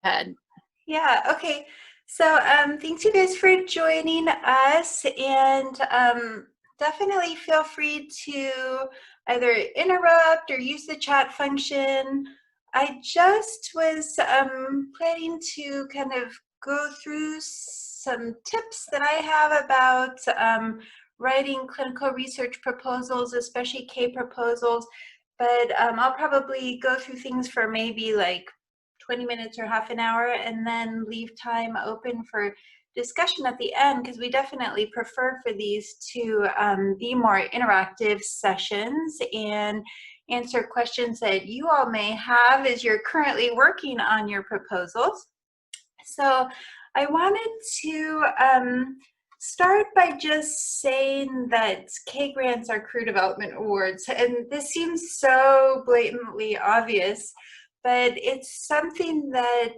ahead. Yeah, okay. So thanks you guys for joining us, and definitely feel free to either interrupt or use the chat function. I just was planning to kind of go through some tips that I have about writing clinical research proposals, especially K proposals, but I'll probably go through things for maybe like 20 minutes or half an hour, and then leave time open for discussion at the end, because we definitely prefer for these to be more interactive sessions and answer questions that you all may have as you're currently working on your proposals. So I wanted to start by just saying that K grants are career development awards, and this seems so blatantly obvious, but it's something that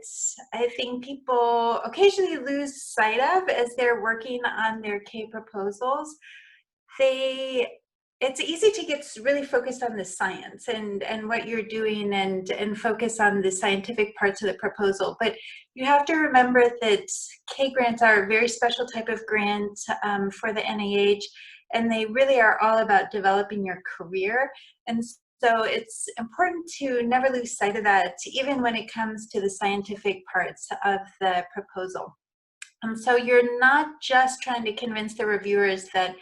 I think people occasionally lose sight of as they're working on their K proposals. It's easy to get really focused on the science and what you're doing, and focus on the scientific parts of the proposal, but you have to remember that K grants are a very special type of grant for the NIH, and they really are all about developing your career. And so it's important to never lose sight of that, even when it comes to the scientific parts of the proposal. So you're not just trying to convince the reviewers that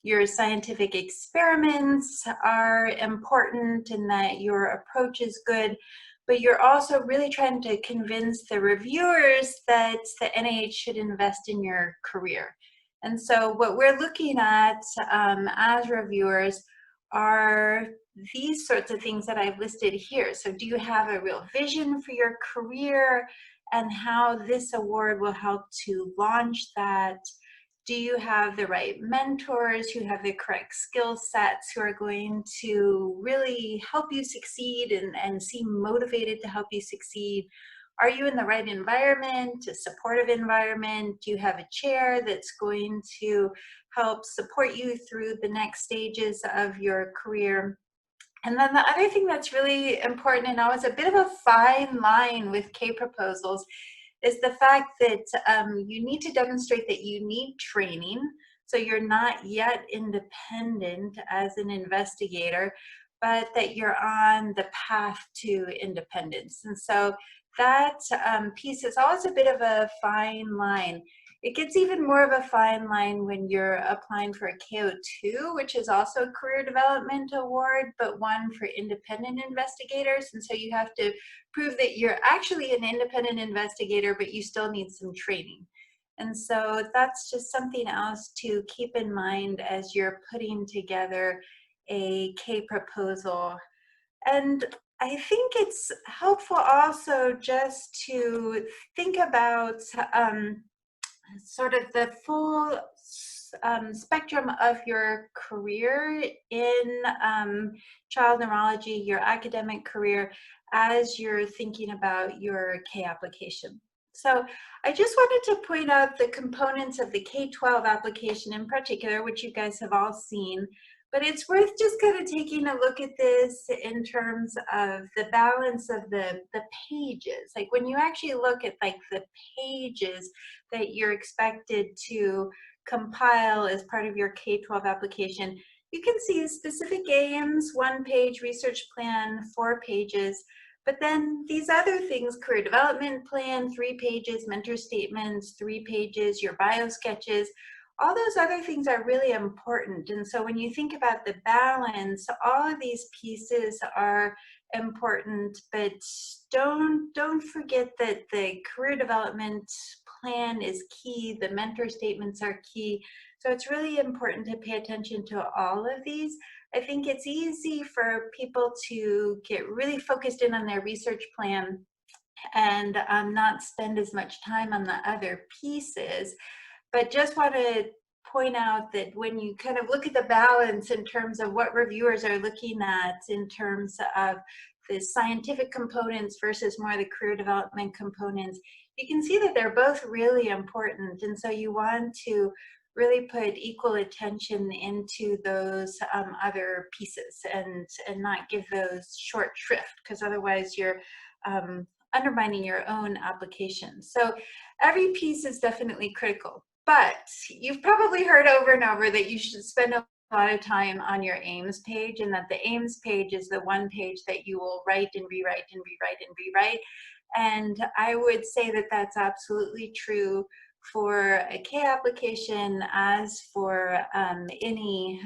your scientific experiments are important and that your approach is good, but you're also really trying to convince the reviewers that the NIH should invest in your career. And so what we're looking at as reviewers are these sorts of things that I've listed here. So do you have a real vision for your career and how this award will help to launch that? Do you have the right mentors who have the correct skill sets, who are going to really help you succeed and seem motivated to help you succeed? Are you in the right environment, a supportive environment? Do you have a chair that's going to help support you through the next stages of your career? And then the other thing that's really important, and always a bit of a fine line with K proposals, is the fact that you need to demonstrate that you need training. So you're not yet independent as an investigator, but that you're on the path to independence. And so that piece is always a bit of a fine line. It gets even more of a fine line when you're applying for a KO2, which is also a career development award, but one for independent investigators. And so you have to prove that you're actually an independent investigator, but you still need some training. And so that's just something else to keep in mind as you're putting together a K proposal. And I think it's helpful also just to think about sort of the full spectrum of your career in child neurology, your academic career, as you're thinking about your K application. So I just wanted to point out the components of the K-12 application in particular, which you guys have all seen, but it's worth just kind of taking a look at this in terms of the balance of the pages. Like when you actually look at like the pages that you're expected to compile as part of your K-12 application, you can see specific aims, 1-page research plan, 4 pages, but then these other things, career development plan, 3 pages, mentor statements, 3 pages, your bio sketches, all those other things are really important. And so when you think about the balance, all of these pieces are important, but don't forget that the career development plan is key, the mentor statements are key. So it's really important to pay attention to all of these. I think it's easy for people to get really focused in on their research plan and not spend as much time on the other pieces. But just want to point out that when you kind of look at the balance in terms of what reviewers are looking at in terms of the scientific components versus more the career development components, you can see that they're both really important. And so you want to really put equal attention into those other pieces and not give those short shrift, because otherwise you're undermining your own application. So every piece is definitely critical, but you've probably heard over and over that you should spend a lot of time on your aims page, and that the aims page is the one page that you will write and rewrite and rewrite and rewrite. And I would say that that's absolutely true for a K application as for any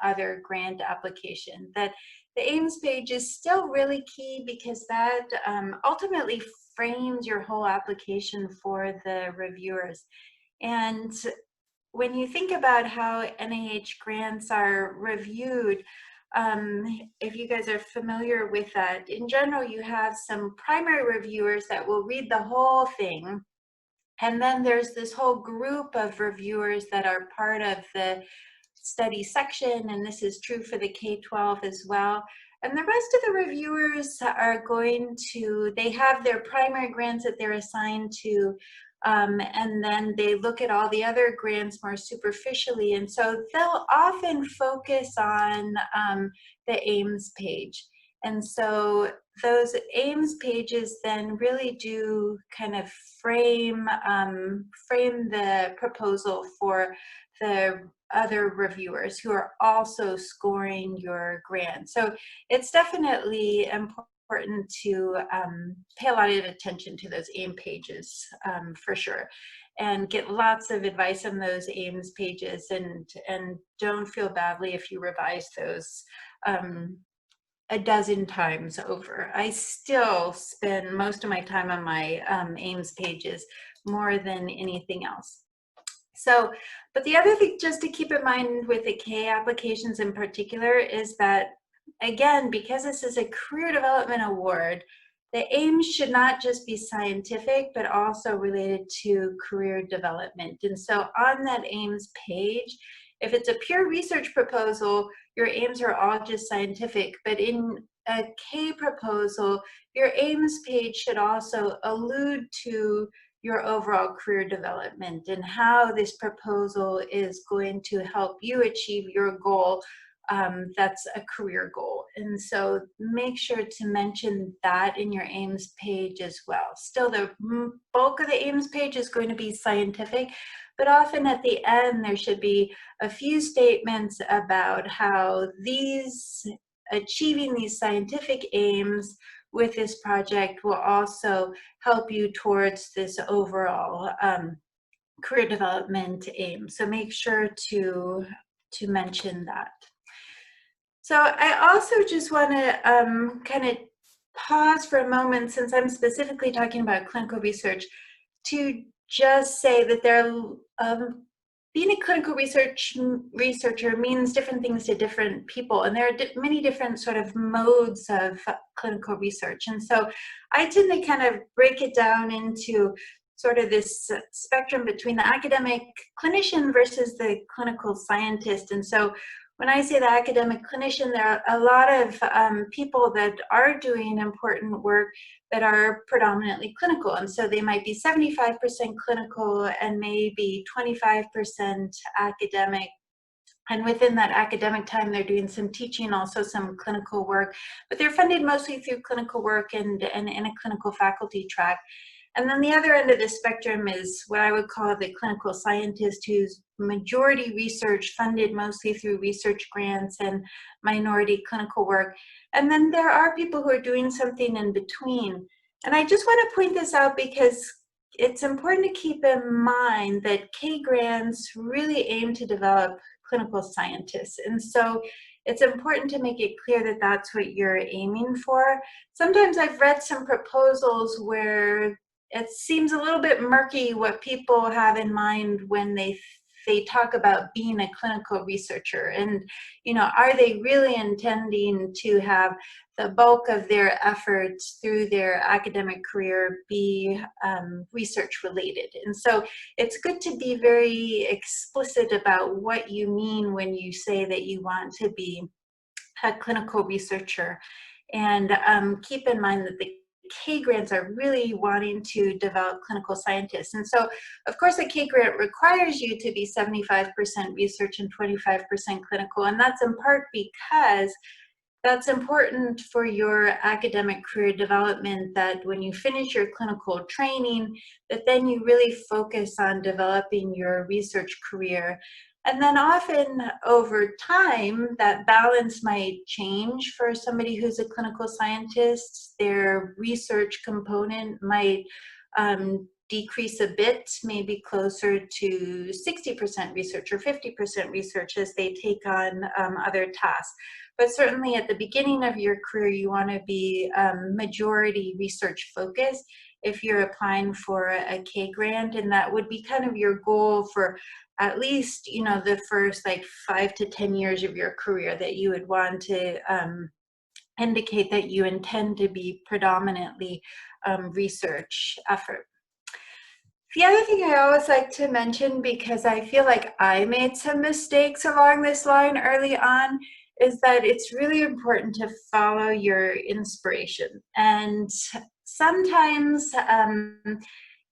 other grant application. That the aims page is still really key, because that ultimately frames your whole application for the reviewers. And when you think about how NIH grants are reviewed, if you guys are familiar with that, in general, you have some primary reviewers that will read the whole thing. And then there's this whole group of reviewers that are part of the study section, and this is true for the K-12 as well. And the rest of the reviewers are going to, they have their primary grants that they're assigned to, and then they look at all the other grants more superficially. And so they'll often focus on the aims page. And so those aims pages then really do kind of frame the proposal for the other reviewers who are also scoring your grant. So it's definitely important to pay a lot of attention to those aim pages for sure, and get lots of advice on those aims pages, and don't feel badly if you revise those a dozen times over. I still spend most of my time on my aims pages more than anything else. So, but the other thing just to keep in mind with the K applications in particular is that, again, because this is a career development award, the aims should not just be scientific, but also related to career development. And so on that aims page, if it's a pure research proposal, your aims are all just scientific. But in a K proposal, your aims page should also allude to your overall career development and how this proposal is going to help you achieve your goal. That's a career goal. And so make sure to mention that in your aims page as well. Still, the bulk of the aims page is going to be scientific, but often at the end there should be a few statements about how achieving these scientific aims with this project will also help you towards this overall career development aim. So make sure to mention that. So I also just want to kind of pause for a moment, since I'm specifically talking about clinical research, to just say that being a clinical researcher means different things to different people, and there are many different sort of modes of clinical research. And so I tend to kind of break it down into sort of this spectrum between the academic clinician versus the clinical scientist. And so when I say the academic clinician, there are a lot of people that are doing important work that are predominantly clinical. And so they might be 75% clinical and maybe 25% academic. And within that academic time, they're doing some teaching, also some clinical work, but they're funded mostly through clinical work and in a clinical faculty track. And then the other end of the spectrum is what I would call the clinical scientist, who's majority research, funded mostly through research grants, and minority clinical work. And then there are people who are doing something in between. And I just want to point this out because it's important to keep in mind that K grants really aim to develop clinical scientists. And so it's important to make it clear that that's what you're aiming for. Sometimes I've read some proposals where it seems a little bit murky what people have in mind when they talk about being a clinical researcher. And, you know, are they really intending to have the bulk of their efforts through their academic career be research related? And so it's good to be very explicit about what you mean when you say that you want to be a clinical researcher. And keep in mind that the K grants are really wanting to develop clinical scientists. And so, of course, a K grant requires you to be 75% research and 25% clinical. And that's in part because that's important for your academic career development, that when you finish your clinical training, that then you really focus on developing your research career. And then often over time, that balance might change for somebody who's a clinical scientist. Their research component might decrease a bit, maybe closer to 60% research or 50% research as they take on other tasks. But certainly at the beginning of your career, you want to be majority research focused if you're applying for a K grant, and that would be kind of your goal for at least, you know, the first like 5 to 10 years of your career, that you would want to indicate that you intend to be predominantly research effort. The other thing I always like to mention, because I feel like I made some mistakes along this line early on, is that it's really important to follow your inspiration. And sometimes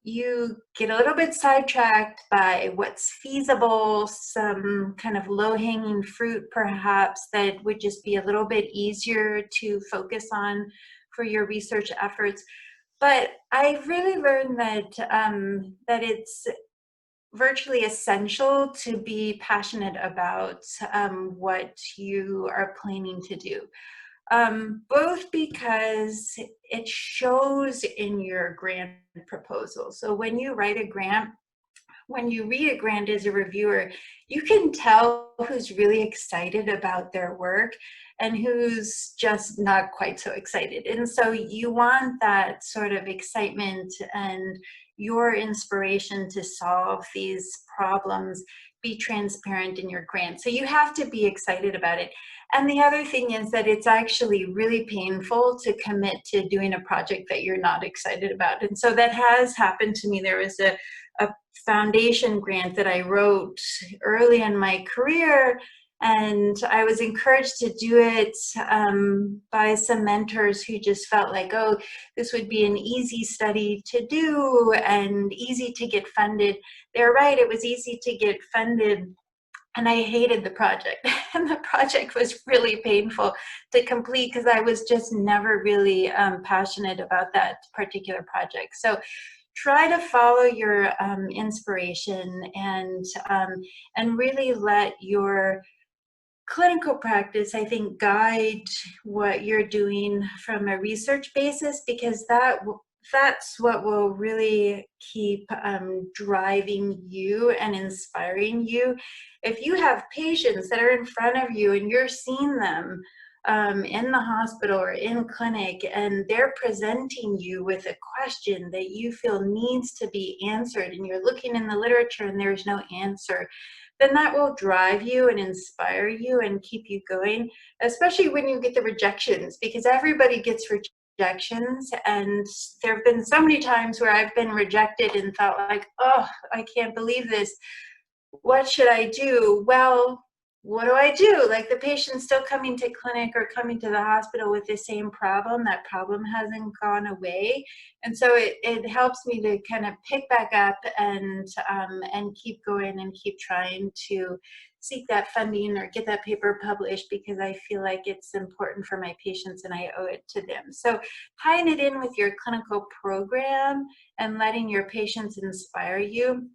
you get a little bit sidetracked by what's feasible, some kind of low-hanging fruit perhaps that would just be a little bit easier to focus on for your research efforts. But I really learned that that it's virtually essential to be passionate about what you are planning to do. Both because it shows in your grant proposal. So when you write a grant, when you read a grant as a reviewer, you can tell who's really excited about their work and who's just not quite so excited. And so you want that sort of excitement and your inspiration to solve these problems be transparent in your grant. So you have to be excited about it. And the other thing is that it's actually really painful to commit to doing a project that you're not excited about. And so that has happened to me. There was a foundation grant that I wrote early in my career, and I was encouraged to do it by some mentors who just felt like, oh, this would be an easy study to do and easy to get funded. They're right, it was easy to get funded, and I hated the project. And the project was really painful to complete because I was just never really passionate about that particular project. So try to follow your inspiration, and really let your clinical practice, I think, guide what you're doing from a research basis, because that's what will really keep driving you and inspiring you. If you have patients that are in front of you and you're seeing them in the hospital or in clinic, and they're presenting you with a question that you feel needs to be answered, and you're looking in the literature and there's no answer, then that will drive you and inspire you and keep you going, especially when you get the rejections, because everybody gets rejections. And there have been so many times where I've been rejected and felt like, oh, I can't believe this. What should I do? Well, what do I do? Like, the patient's still coming to clinic or coming to the hospital with the same problem. That problem hasn't gone away. And so it helps me to kind of pick back up and keep going and keep trying to seek that funding or get that paper published, because I feel like it's important for my patients and I owe it to them. So tying it in with your clinical program and letting your patients inspire you,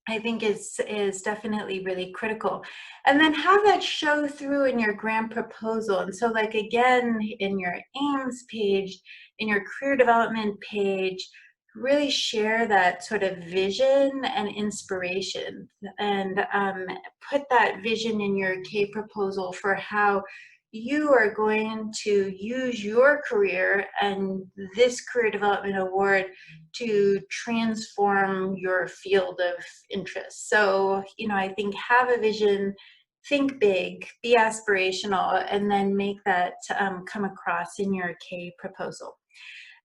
I think is definitely really critical. And then have that show through in your grant proposal. And so, like, again, in your aims page, in your career development page, really share that sort of vision and inspiration, and put that vision in your K proposal for how you are going to use your career and this career development award to transform your field of interest. So, you know, I think have a vision, think big, be aspirational, and then make that come across in your K proposal.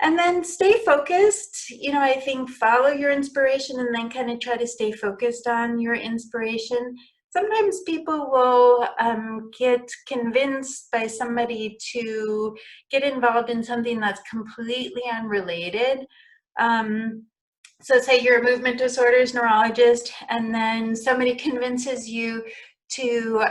And then stay focused. You know, I think follow your inspiration and then kind of try to stay focused on your inspiration. Sometimes people will get convinced by somebody to get involved in something that's completely unrelated. So say you're a movement disorders neurologist, and then somebody convinces you to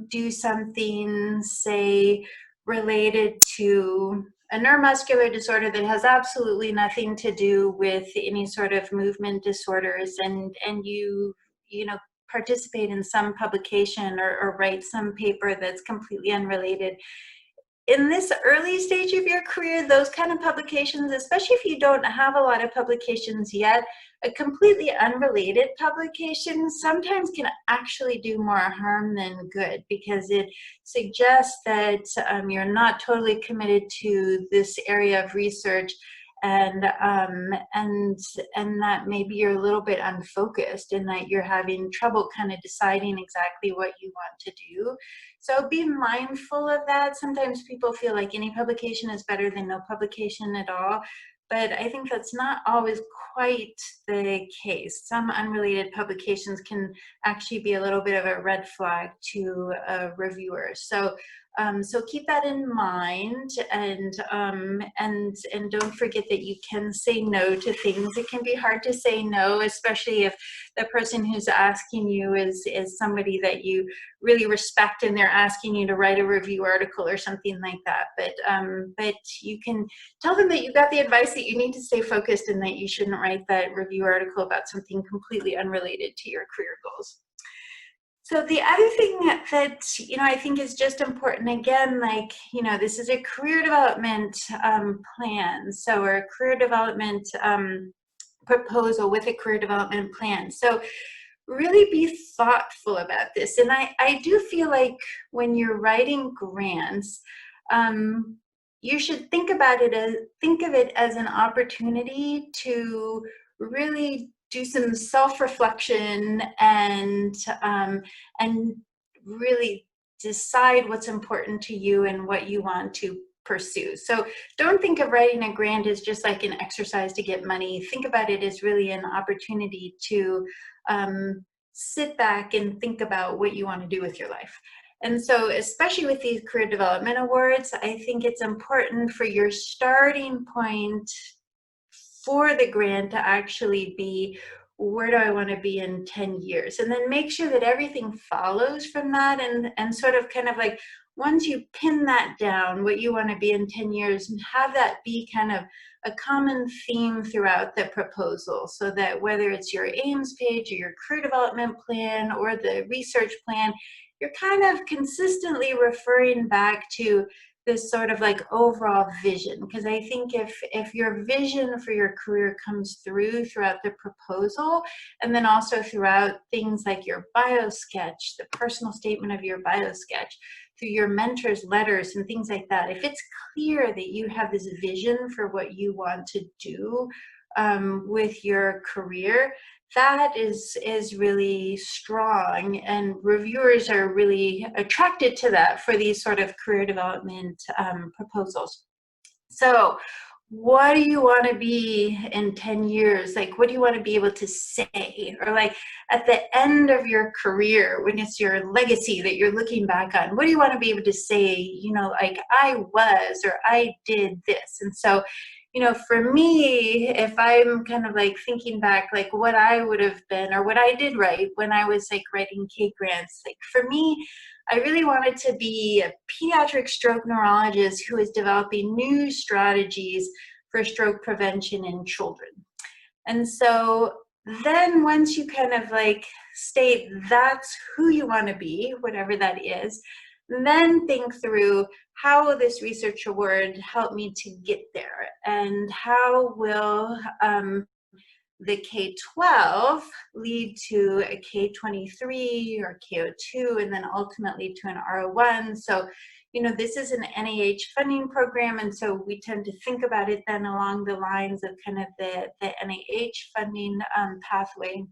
do something, say, related to a neuromuscular disorder that has absolutely nothing to do with any sort of movement disorders, and you know, participate in some publication or write some paper that's completely unrelated. In this early stage of your career, those kind of publications, especially if you don't have a lot of publications yet, a completely unrelated publication sometimes can actually do more harm than good, because it suggests that you're not totally committed to this area of research, and and that maybe you're a little bit unfocused, and that you're having trouble kind of deciding exactly what you want to do. So be mindful of that. Sometimes people feel like any publication is better than no publication at all, but I think that's not always quite the case. Some unrelated publications can actually be a little bit of a red flag to a reviewer. So keep that in mind, and don't forget that you can say no to things. It can be hard to say no, especially if the person who's asking you is somebody that you really respect, and they're asking you to write a review article or something like that. But you can tell them that you got the advice that you need to stay focused, and that you shouldn't write that review article about something completely unrelated to your career goals. So the other thing that I think is just important, again, like, this is a career development plan, so, or a career development proposal with a career development plan. So really be thoughtful about this. And I do feel like when you're writing grants, you should think of it as an opportunity to really do some self-reflection, and really decide what's important to you and what you want to pursue. So don't think of writing a grant as just like an exercise to get money. Think about it as really an opportunity to sit back and think about what you want to do with your life. And so, especially with these career development awards, I think it's important for your starting point for the grant to actually be, where do I want to be in 10 years? And then make sure that everything follows from that, and sort of kind of like, once you pin that down, what you want to be in 10 years, and have that be kind of a common theme throughout the proposal, so that whether it's your aims page or your career development plan or the research plan, you're kind of consistently referring back to this sort of like overall vision. Because I think if your vision for your career comes throughout the proposal, and then also throughout things like your bio sketch, the personal statement of your bio sketch, through your mentor's letters and things like that, if it's clear that you have this vision for what you want to do with your career, that is really strong, and reviewers are really attracted to that for these sort of career development proposals. So what do you want to be in 10 years? Like, what do you want to be able to say? Or like at the end of your career, when it's your legacy that you're looking back on, what do you want to be able to say, like, I was, or I did this? And so, for me, if I'm kind of like thinking back, like what I would have been, or what I did write when I was like writing K grants, like for me, I really wanted to be a pediatric stroke neurologist who is developing new strategies for stroke prevention in children. And so then once you kind of like state that's who you want to be, whatever that is, then think through, how will this research award help me to get there? And how will the K-12 lead to a K-23 or K-02, and then ultimately to an R01. So, this is an NIH funding program, and so we tend to think about it then along the lines of kind of the NIH funding pathway.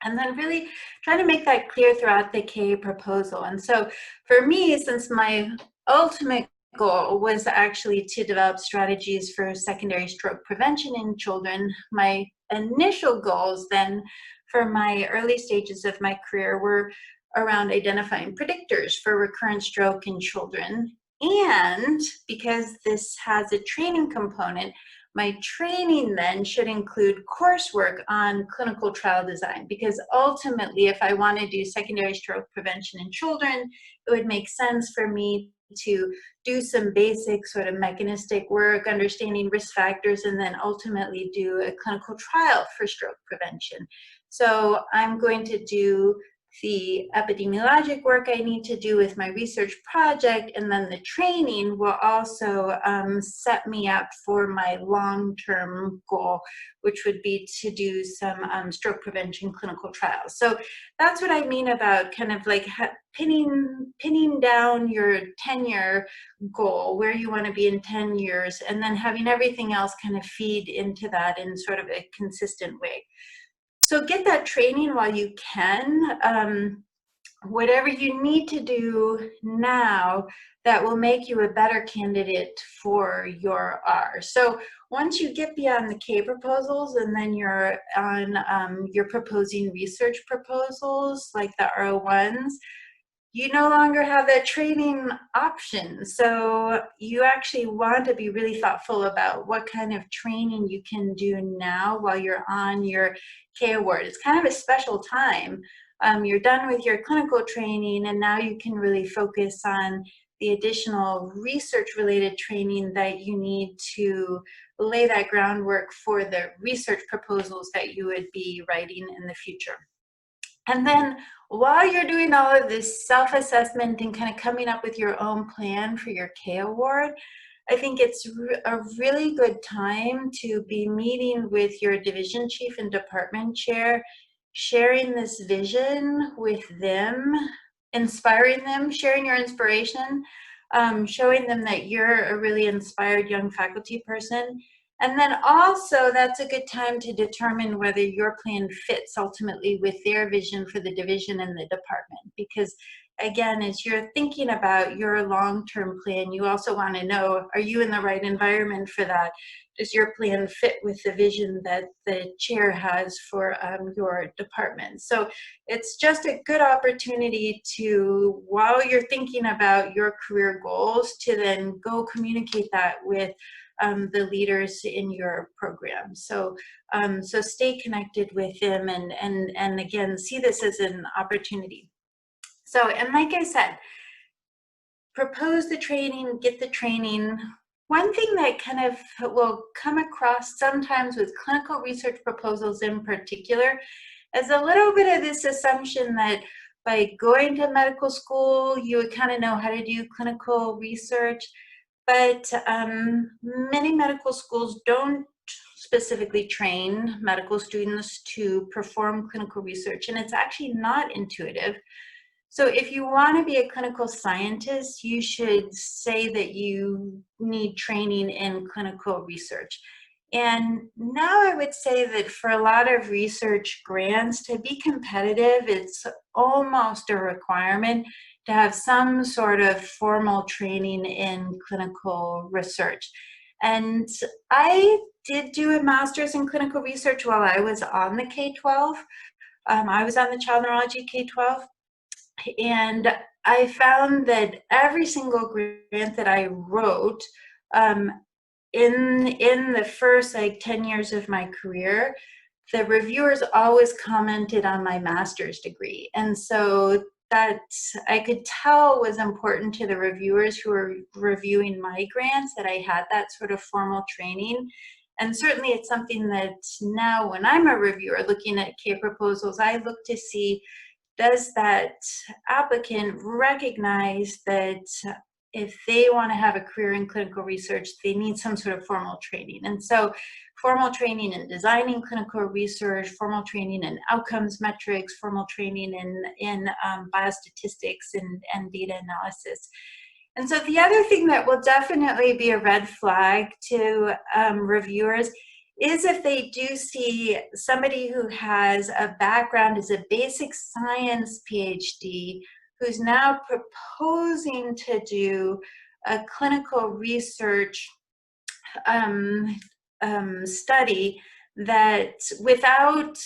And then really try to make that clear throughout the K proposal. And so for me, since my ultimate goal was actually to develop strategies for secondary stroke prevention in children, my initial goals then for my early stages of my career were around identifying predictors for recurrent stroke in children. And because this has a training component, my training then should include coursework on clinical trial design, because ultimately, if I want to do secondary stroke prevention in children, it would make sense for me to do some basic sort of mechanistic work, understanding risk factors, and then ultimately do a clinical trial for stroke prevention. So I'm going to do the epidemiologic work I need to do with my research project, and then the training will also set me up for my long-term goal, which would be to do some stroke prevention clinical trials. So that's what I mean about kind of like pinning down your 10-year goal, where you want to be in 10 years, and then having everything else kind of feed into that in sort of a consistent way. So get that training while you can. Whatever you need to do now that will make you a better candidate for your R. So once you get beyond the K proposals and then you're on, you're proposing research proposals like the R01s, you no longer have that training option. So you actually want to be really thoughtful about what kind of training you can do now while you're on your K award. It's kind of a special time. You're done with your clinical training, and now you can really focus on the additional research-related training that you need to lay that groundwork for the research proposals that you would be writing in the future. And then while you're doing all of this self-assessment and kind of coming up with your own plan for your K award, I think it's a really good time to be meeting with your division chief and department chair, sharing this vision with them, inspiring them, sharing your inspiration, showing them that you're a really inspired young faculty person. And then also that's a good time to determine whether your plan fits ultimately with their vision for the division and the department. Because again, as you're thinking about your long-term plan, you also want to know, are you in the right environment for that? Does your plan fit with the vision that the chair has for your department? So it's just a good opportunity to, while you're thinking about your career goals, to then go communicate that with the leaders in your program. So so stay connected with them, and again, see this as an opportunity. So, and like I said, propose the training, get the training. One thing that kind of will come across sometimes with clinical research proposals in particular is a little bit of this assumption that by going to medical school, you would kind of know how to do clinical research. But many medical schools don't specifically train medical students to perform clinical research, and it's actually not intuitive. So if you want to be a clinical scientist, you should say that you need training in clinical research. And now I would say that for a lot of research grants, to be competitive, it's almost a requirement to have some sort of formal training in clinical research. And I did do a master's in clinical research while I was on the K-12. I was on the child neurology K-12. And I found that every single grant that I wrote in the first like 10 years of my career, the reviewers always commented on my master's degree. And so that I could tell was important to the reviewers who were reviewing my grants, that I had that sort of formal training. And certainly it's something that now when I'm a reviewer looking at K proposals, I look to see, does that applicant recognize that if they want to have a career in clinical research, they need some sort of formal training? And so formal training in designing clinical research, formal training in outcomes metrics, formal training in biostatistics and data analysis. And so the other thing that will definitely be a red flag to reviewers is if they do see somebody who has a background as a basic science PhD who's now proposing to do a clinical research study that without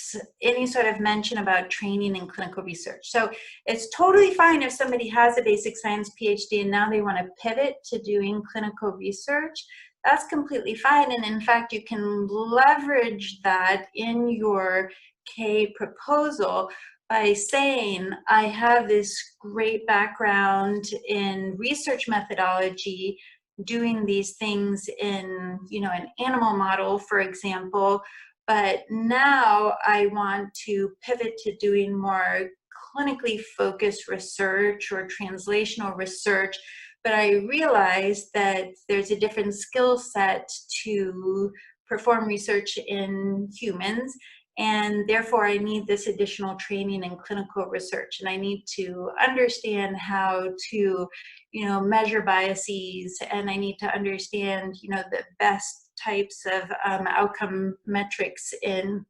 any sort of mention about training in clinical research. So it's totally fine if somebody has a basic science PhD and now they want to pivot to doing clinical research. That's completely fine. And in fact, you can leverage that in your K proposal. by saying I have this great background in research methodology, doing these things in, an animal model, for example, but now I want to pivot to doing more clinically focused research or translational research, but I realized that there's a different skill set to perform research in humans, and therefore I need this additional training in clinical research, and I need to understand how to, measure biases, and I need to understand, the best types of outcome metrics in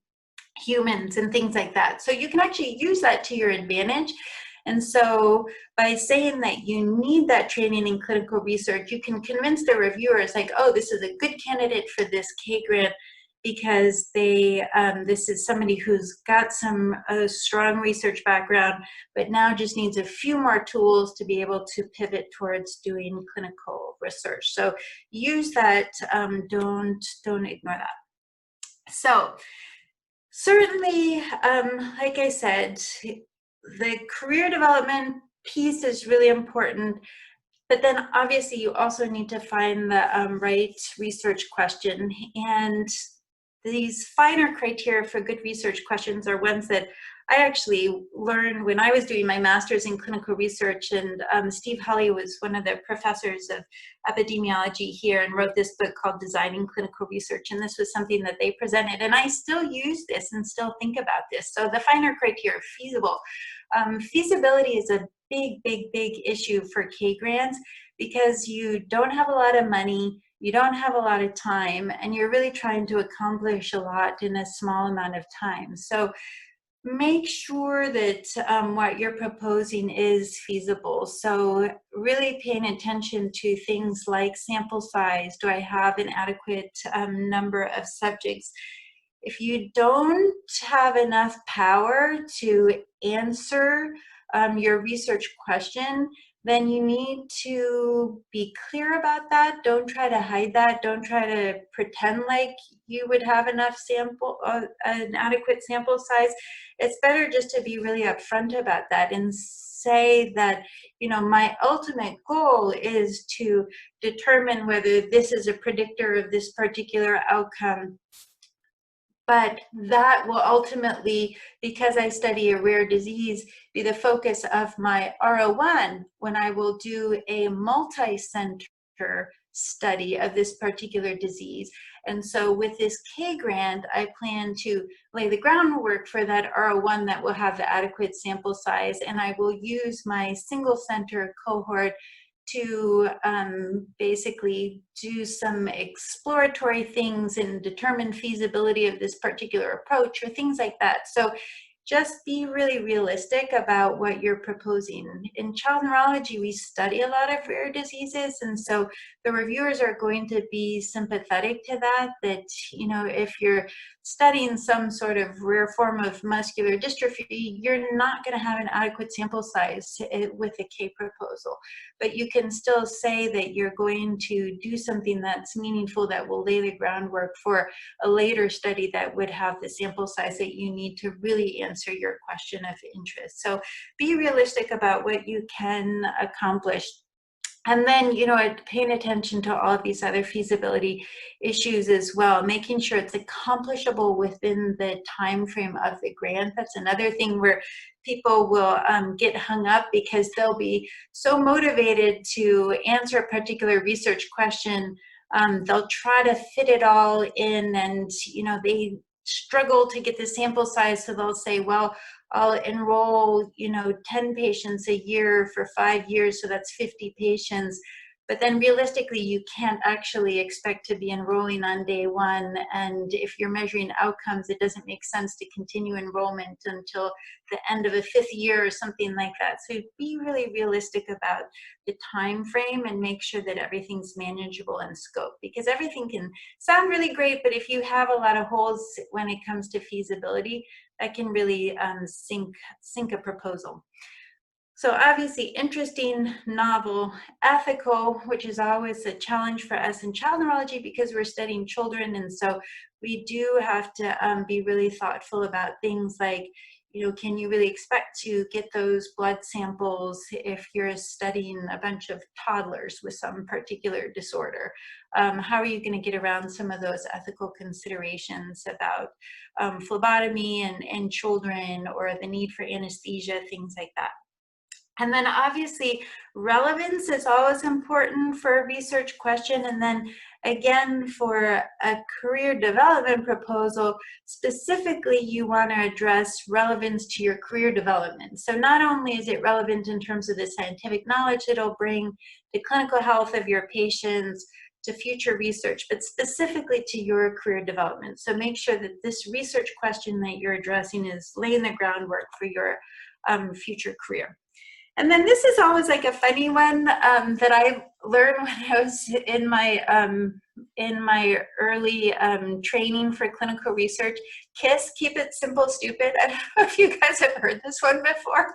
humans and things like that. So you can actually use that to your advantage. And so by saying that you need that training in clinical research, you can convince the reviewers like, oh, this is a good candidate for this K grant because this is somebody who's got some strong research background, but now just needs a few more tools to be able to pivot towards doing clinical research. So use that. Don't ignore that. So certainly, like I said, the career development piece is really important, but then obviously you also need to find the right research question. And these finer criteria for good research questions are ones that I actually learned when I was doing my master's in clinical research, and Steve Hulley was one of the professors of epidemiology here and wrote this book called Designing Clinical Research, and this was something that they presented, and I still use this and still think about this. So the finer criteria, feasible. Feasibility is a big issue for K grants because you don't have a lot of money, you don't have a lot of time, and you're really trying to accomplish a lot in a small amount of time. So make sure that what you're proposing is feasible. So really paying attention to things like sample size. Do I have an adequate number of subjects? If you don't have enough power to answer your research question, then you need to be clear about that. Don't try to hide that. Don't try to pretend like you would have enough an adequate sample size. It's better just to be really upfront about that and say that, my ultimate goal is to determine whether this is a predictor of this particular outcome. But that will ultimately, because I study a rare disease, be the focus of my R01 when I will do a multi-center study of this particular disease. And so with this K grant, I plan to lay the groundwork for that R01 that will have the adequate sample size, and I will use my single center cohort to basically do some exploratory things and determine feasibility of this particular approach or things like that. So just be really realistic about what you're proposing. In child neurology, we study a lot of rare diseases, and so the reviewers are going to be sympathetic to that, if you're studying some sort of rare form of muscular dystrophy, you're not going to have an adequate sample size with a K proposal. But you can still say that you're going to do something that's meaningful, that will lay the groundwork for a later study that would have the sample size that you need to really answer your question of interest. So be realistic about what you can accomplish. And then, paying attention to all of these other feasibility issues as well, making sure it's accomplishable within the time frame of the grant. That's another thing where people will get hung up because they'll be so motivated to answer a particular research question. They'll try to fit it all in, and they struggle to get the sample size, so they'll say, well, I'll enroll 10 patients a year for 5 years, so that's 50 patients. But then realistically, you can't actually expect to be enrolling on day one. And if you're measuring outcomes, it doesn't make sense to continue enrollment until the end of a 5th year or something like that. So be really realistic about the time frame and make sure that everything's manageable in scope, because everything can sound really great, but if you have a lot of holes when it comes to feasibility, that can really sink a proposal. So obviously interesting, novel, ethical, which is always a challenge for us in child neurology because we're studying children, and so we do have to be really thoughtful about things like, can you really expect to get those blood samples if you're studying a bunch of toddlers with some particular disorder? How are you going to get around some of those ethical considerations about phlebotomy and children, or the need for anesthesia, things like that? And then obviously relevance is always important for a research question. And then again, for a career development proposal, specifically you want to address relevance to your career development. So not only is it relevant in terms of the scientific knowledge it'll bring, the clinical health of your patients, to future research, but specifically to your career development. So make sure that this research question that you're addressing is laying the groundwork for your future career. And then this is always like a funny one that I learned when I was in my early training for clinical research. KISS, keep it simple, stupid. I don't know if you guys have heard this one before.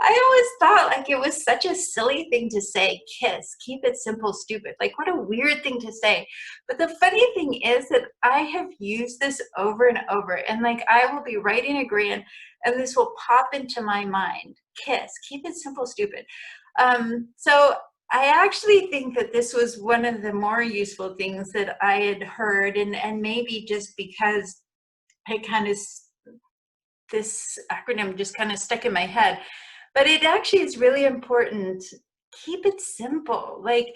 I always thought like it was such a silly thing to say, KISS, keep it simple, stupid. Like, what a weird thing to say. But the funny thing is that I have used this over and over, and like I will be writing a grant and this will pop into my mind. KISS, keep it simple, stupid. So I actually think that this was one of the more useful things that I had heard, and maybe just because this acronym just kind of stuck in my head, but it actually is really important. Keep it simple. Like,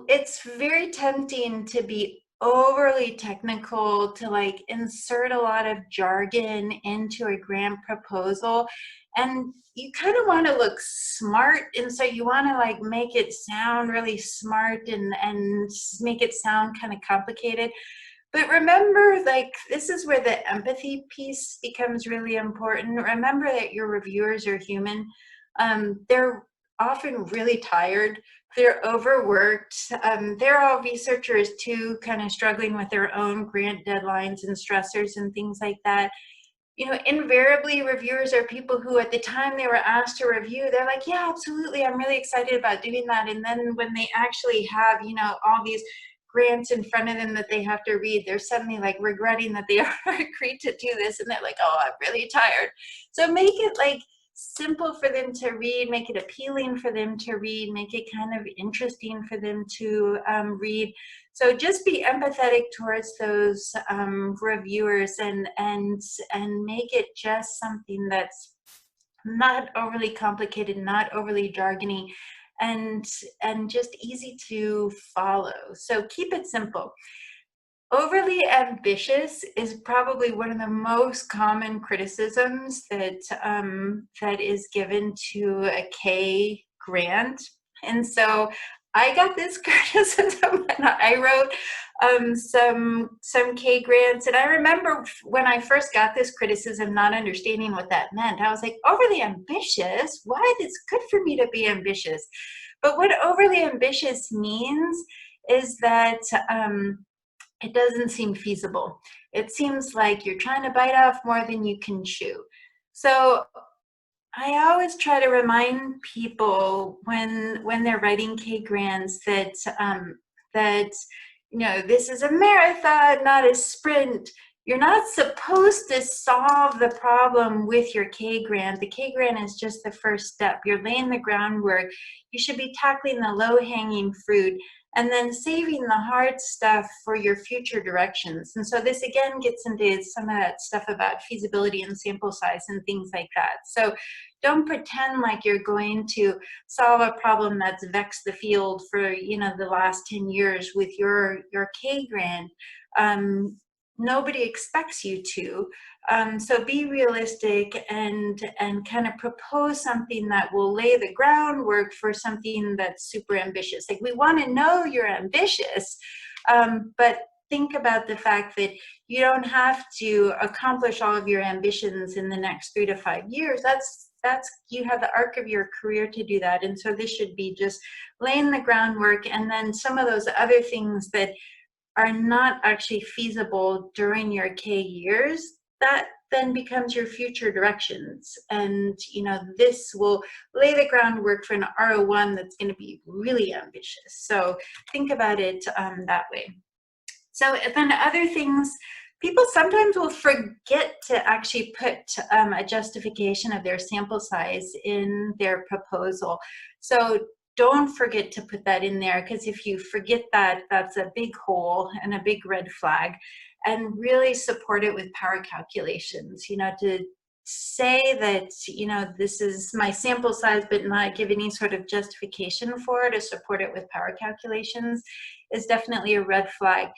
it's very tempting to be overly technical, to like insert a lot of jargon into a grant proposal, and you kind of want to look smart, and so you want to like make it sound really smart and make it sound kind of complicated. But remember, like, this is where the empathy piece becomes really important. Remember that your reviewers are human. They're often really tired. They're overworked. They're all researchers too, kind of struggling with their own grant deadlines and stressors and things like that. Invariably reviewers are people who at the time they were asked to review, they're like, yeah, absolutely, I'm really excited about doing that. And then when they actually have, all these grants in front of them that they have to read, they're suddenly like regretting that they agreed to do this, and they're like, oh, I'm really tired. So make it like simple for them to read, make it appealing for them to read, make it kind of interesting for them to read. So just be empathetic towards those reviewers, and make it just something that's not overly complicated, not overly jargony, and just easy to follow. So keep it simple. Overly ambitious is probably one of the most common criticisms that is given to a K grant. And so I got this criticism when I wrote some K grants. And I remember when I first got this criticism, not understanding what that meant. I was like, overly ambitious? What? It's good for me to be ambitious. But what overly ambitious means is that it doesn't seem feasible. It seems like you're trying to bite off more than you can chew. So I always try to remind people when they're writing K grants that this is a marathon, not a sprint. You're not supposed to solve the problem with your K grant. The K grant is just the first step. You're laying the groundwork. You should be tackling the low-hanging fruit and then saving the hard stuff for your future directions. And so this again gets into some of that stuff about feasibility and sample size and things like that. So don't pretend like you're going to solve a problem that's vexed the field for the last 10 years with your K grant. Nobody expects you to. So be realistic and kind of propose something that will lay the groundwork for something that's super ambitious. Like, we want to know you're ambitious, but think about the fact that you don't have to accomplish all of your ambitions in the next 3 to 5 years. That's you have the arc of your career to do that. And so this should be just laying the groundwork, and then some of those other things that are not actually feasible during your K years, that then becomes your future directions. And this will lay the groundwork for an R01 that's going to be really ambitious. So think about it that way. So then other things people sometimes will forget to actually put a justification of their sample size in their proposal. So don't forget to put that in there, because if you forget that, that's a big hole and a big red flag. And really support it with power calculations, to say that, this is my sample size, but not give any sort of justification for it, to support it with power calculations, is definitely a red flag.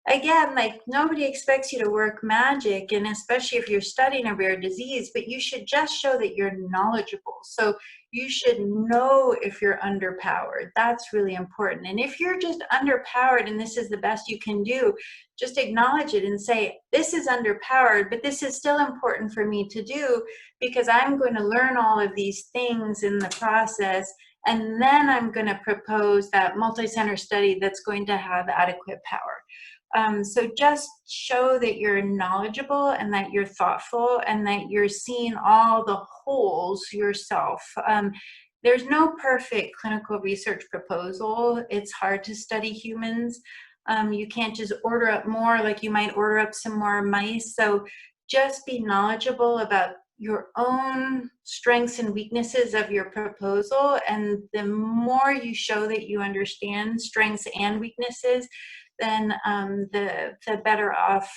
Again, like, nobody expects you to work magic, and especially if you're studying a rare disease, but you should just show that you're knowledgeable. So you should know if you're underpowered. That's really important. And if you're just underpowered and this is the best you can do, just acknowledge it and say, this is underpowered, but this is still important for me to do, because I'm going to learn all of these things in the process, and then I'm going to propose that multi-center study that's going to have adequate power. So just show that you're knowledgeable and that you're thoughtful and that you're seeing all the holes yourself. There's no perfect clinical research proposal. It's hard to study humans. You can't just order up more like you might order up some more mice. So just be knowledgeable about your own strengths and weaknesses of your proposal. And the more you show that you understand strengths and weaknesses, then the better off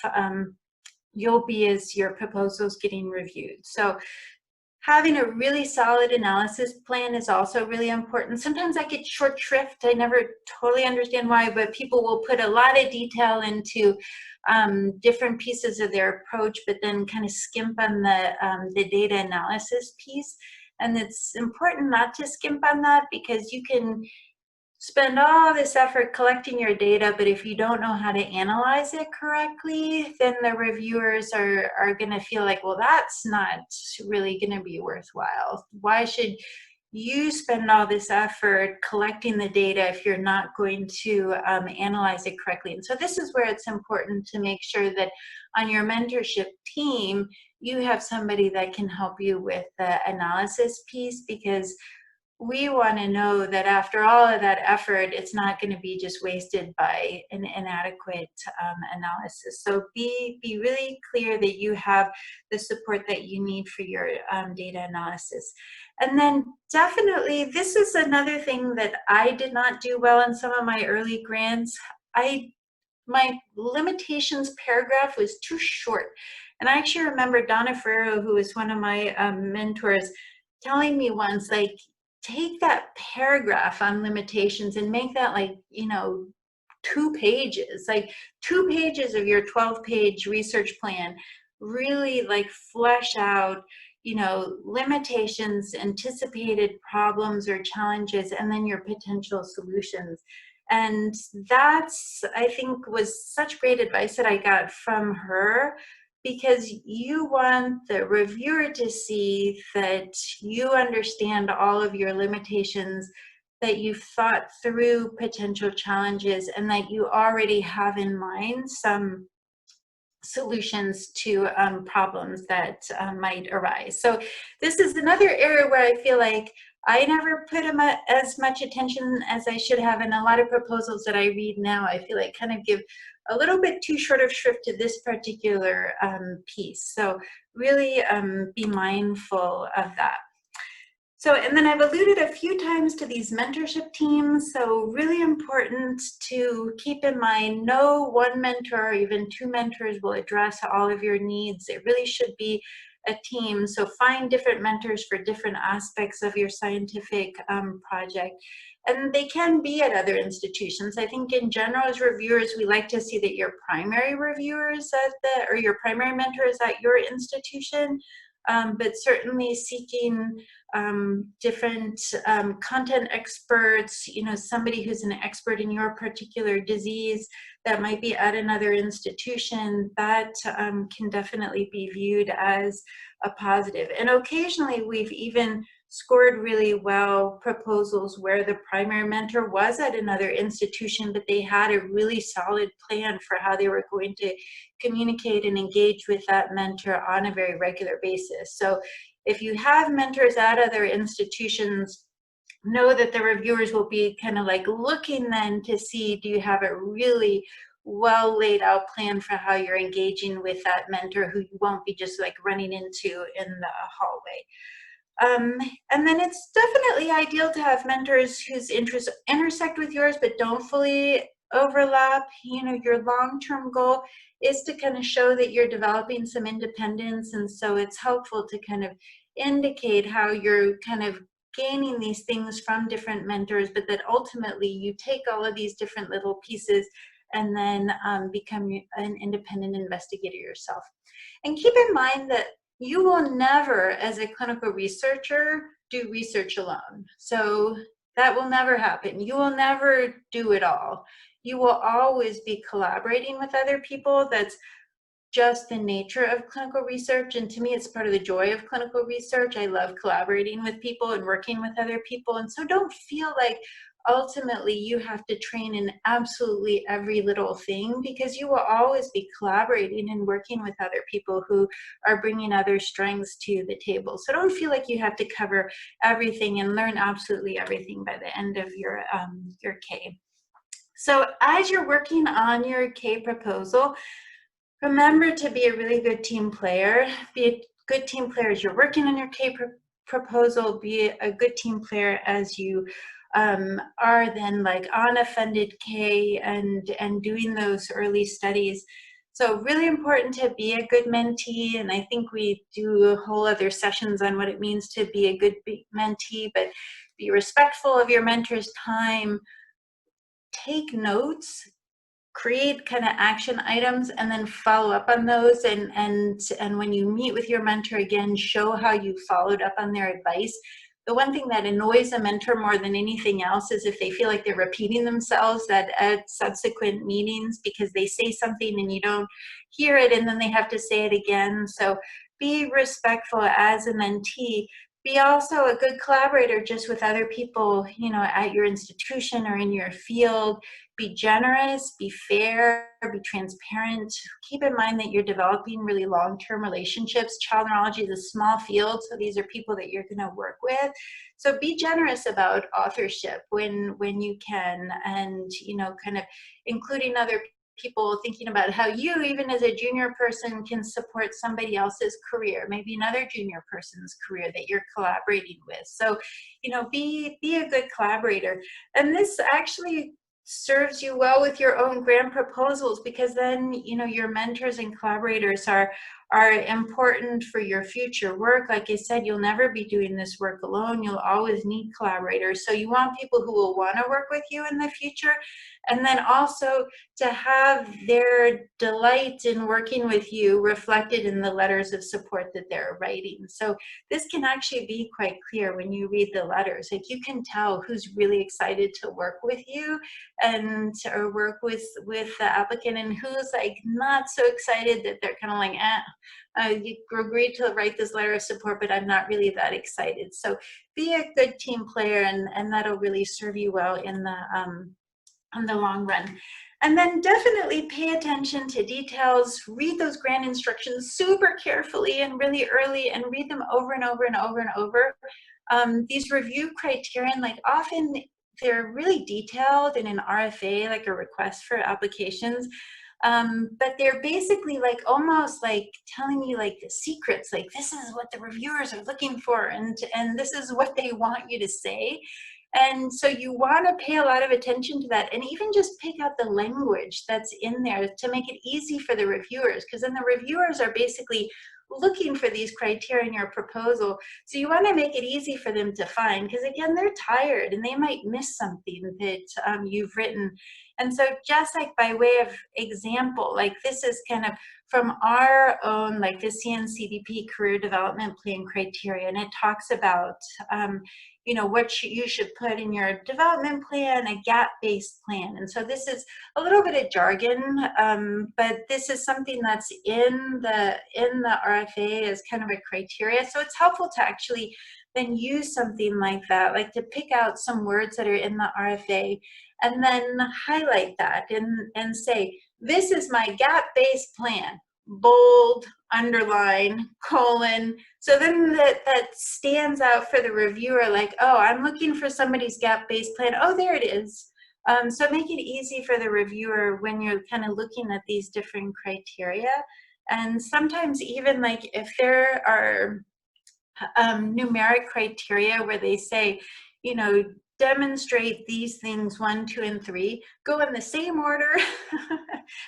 you'll be as your proposal's getting reviewed. So having a really solid analysis plan is also really important. Sometimes I get short shrift. I never totally understand why, but people will put a lot of detail into different pieces of their approach, but then kind of skimp on the data analysis piece. And it's important not to skimp on that, because you can spend all this effort collecting your data, but if you don't know how to analyze it correctly, then the reviewers are going to feel like, well, that's not really going to be worthwhile. Why should you spend all this effort collecting the data if you're not going to analyze it correctly? And so this is where it's important to make sure that on your mentorship team, you have somebody that can help you with the analysis piece, because we want to know that after all of that effort, it's not going to be just wasted by an inadequate analysis. So be really clear that you have the support that you need for your data analysis. And then definitely, this is another thing that I did not do well in some of my early grants. My limitations paragraph was too short. And I actually remember Donna Ferrero, who was one of my mentors, telling me once, like, take that paragraph on limitations and make that, like, 2 pages, like 2 pages of your 12-page research plan. Really, like, flesh out, limitations, anticipated problems or challenges, and then your potential solutions. And that's, I think, was such great advice that I got from her, because you want the reviewer to see that you understand all of your limitations, that you've thought through potential challenges, and that you already have in mind some solutions to problems that might arise. So this is another area where I feel like I never put as much attention as I should have, and a lot of proposals that I read now, I feel like kind of give a little bit too short of shrift to this particular piece. So really be mindful of that. So, and then I've alluded a few times to these mentorship teams. So really important to keep in mind, no one mentor or even 2 mentors will address all of your needs. It really should be a team. So find different mentors for different aspects of your scientific project. And they can be at other institutions. I think in general, as reviewers, we like to see that your primary reviewers or your primary mentor is at your institution. But certainly seeking different content experts, somebody who's an expert in your particular disease that might be at another institution, that can definitely be viewed as a positive. And occasionally we've even scored really well proposals where the primary mentor was at another institution, but they had a really solid plan for how they were going to communicate and engage with that mentor on a very regular basis. So if you have mentors at other institutions, know that the reviewers will be kind of like looking then to see, do you have a really well laid out plan for how you're engaging with that mentor who you won't be just like running into in the hallway. And then it's definitely ideal to have mentors whose interests intersect with yours but don't fully overlap. You know, your long-term goal is to kind of show that you're developing some independence, and so it's helpful to kind of indicate how you're kind of gaining these things from different mentors, but that ultimately you take all of these different little pieces and then become an independent investigator yourself. And keep in mind that you will never, as a clinical researcher, do research alone. So that will never happen. You will never do it all. You will always be collaborating with other people. That's just the nature of clinical research. And to me, it's part of the joy of clinical research. I love collaborating with people and working with other people. And so don't feel like ultimately you have to train in absolutely every little thing, because you will always be collaborating and working with other people who are bringing other strengths to the table. So don't feel like you have to cover everything and learn absolutely everything by the end of your K. So as you're working on your K proposal, remember to be a really good team player. Be a good team player as you're working on your K proposal. Be a good team player as you are then like on a funded K and doing those early studies. So really important to be a good mentee, and I think we do a whole other sessions on what it means to be a good mentee, but be respectful of your mentor's time, take notes, create kind of action items, and then follow up on those, and when you meet with your mentor again, show how you followed up on their advice. The one thing that annoys a mentor more than anything else is if they feel like they're repeating themselves at subsequent meetings because they say something and you don't hear it and then they have to say it again. So be respectful as a mentee. Be also a good collaborator just with other people, you know, at your institution or in your field. Be generous, be fair, be transparent. Keep in mind that you're developing really long-term relationships. Child neurology is a small field, so these are people that you're going to work with. So be generous about authorship when you can, and you know, kind of including other people, thinking about how you, even as a junior person, can support somebody else's career, maybe another junior person's career that you're collaborating with. So, you know, be a good collaborator. And this actually serves you well with your own grant proposals, because then, you know, your mentors and collaborators are important for your future work. Like I said, you'll never be doing this work alone. You'll always need collaborators. So you want people who will want to work with you in the future, and then also to have their delight in working with you reflected in the letters of support that they're writing. So this can actually be quite clear when you read the letters. Like you can tell who's really excited to work with you and or work with the applicant, and who's like not so excited, that they're kind of like, you agreed to write this letter of support, but I'm not really that excited. So be a good team player, and that'll really serve you well in the long run. And then definitely pay attention to details. Read those grant instructions super carefully and really early, and read them over and over and over and over. These review criterion, like often they're really detailed in an RFA, like a request for applications. But they're basically like almost like telling you like the secrets, like this is what the reviewers are looking for, and this is what they want you to say. And so you want to pay a lot of attention to that, and even just pick out the language that's in there to make it easy for the reviewers, because then the reviewers are basically looking for these criteria in your proposal. So you want to make it easy for them to find, because again, they're tired and they might miss something that you've written. And so just like by way of example, like this is kind of from our own, like the CNCDP career development plan criteria, and it talks about you know, what you should put in your development plan, a gap-based plan. And so this is a little bit of jargon, but this is something that's in the RFA as kind of a criteria. So it's helpful to actually then use something like that, like to pick out some words that are in the RFA and then highlight that and say, this is my gap-based plan. Bold, underline, colon. So then that stands out for the reviewer, like, oh, I'm looking for somebody's gap-based plan. Oh, there it is. So make it easy for the reviewer when you're kind of looking at these different criteria. And sometimes even like if there are numeric criteria where they say, you know, demonstrate these things 1, 2, and 3, go in the same order.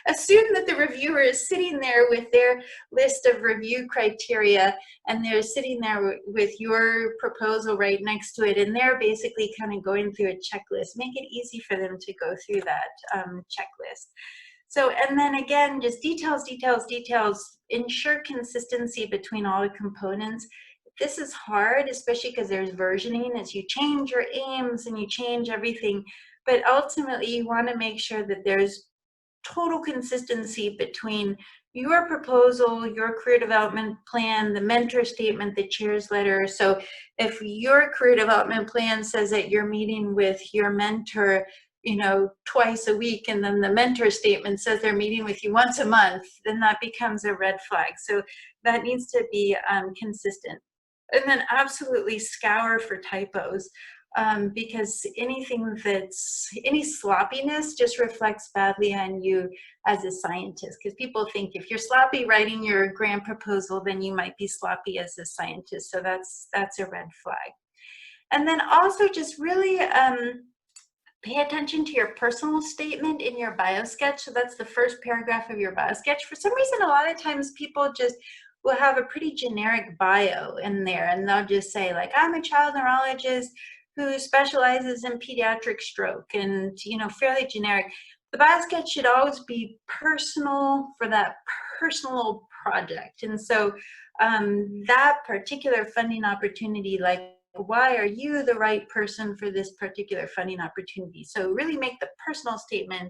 Assume that the reviewer is sitting there with their list of review criteria and they're sitting there with your proposal right next to it, and they're basically kind of going through a checklist. Make it easy for them to go through that checklist. So, and then again, just details, details, details. Ensure consistency between all the components. This is hard, especially because there's versioning as you change your aims and you change everything. But ultimately, you want to make sure that there's total consistency between your proposal, your career development plan, the mentor statement, the chair's letter. So if your career development plan says that you're meeting with your mentor, you know, twice a week, and then the mentor statement says they're meeting with you once a month, then that becomes a red flag. So that needs to be consistent. And then absolutely scour for typos, because anything that's any sloppiness just reflects badly on you as a scientist, because people think if you're sloppy writing your grant proposal, then you might be sloppy as a scientist. So that's a red flag. And then also just really pay attention to your personal statement in your biosketch. So that's the first paragraph of your biosketch. For some reason, a lot of times people just will have a pretty generic bio in there, and they'll just say like, I'm a child neurologist who specializes in pediatric stroke, and, you know, fairly generic. The biosketch should always be personal for that personal project. And so that particular funding opportunity, like, why are you the right person for this particular funding opportunity? So really make the personal statement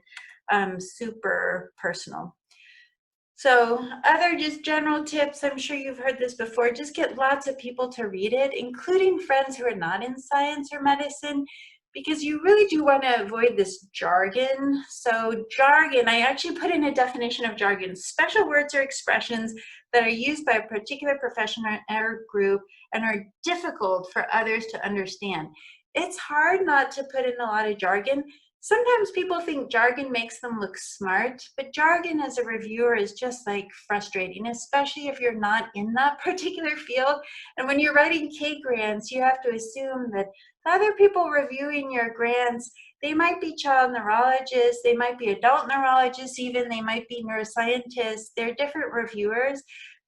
super personal. So other just general tips, I'm sure you've heard this before, just get lots of people to read it, including friends who are not in science or medicine, because you really do want to avoid this jargon. So jargon, I actually put in a definition of jargon: special words or expressions that are used by a particular profession or group and are difficult for others to understand. It's hard not to put in a lot of jargon. Sometimes people think jargon makes them look smart, but jargon as a reviewer is just like frustrating, especially if you're not in that particular field. And when you're writing K grants, you have to assume that the other people reviewing your grants, they might be child neurologists, they might be adult neurologists even, they might be neuroscientists. They're different reviewers,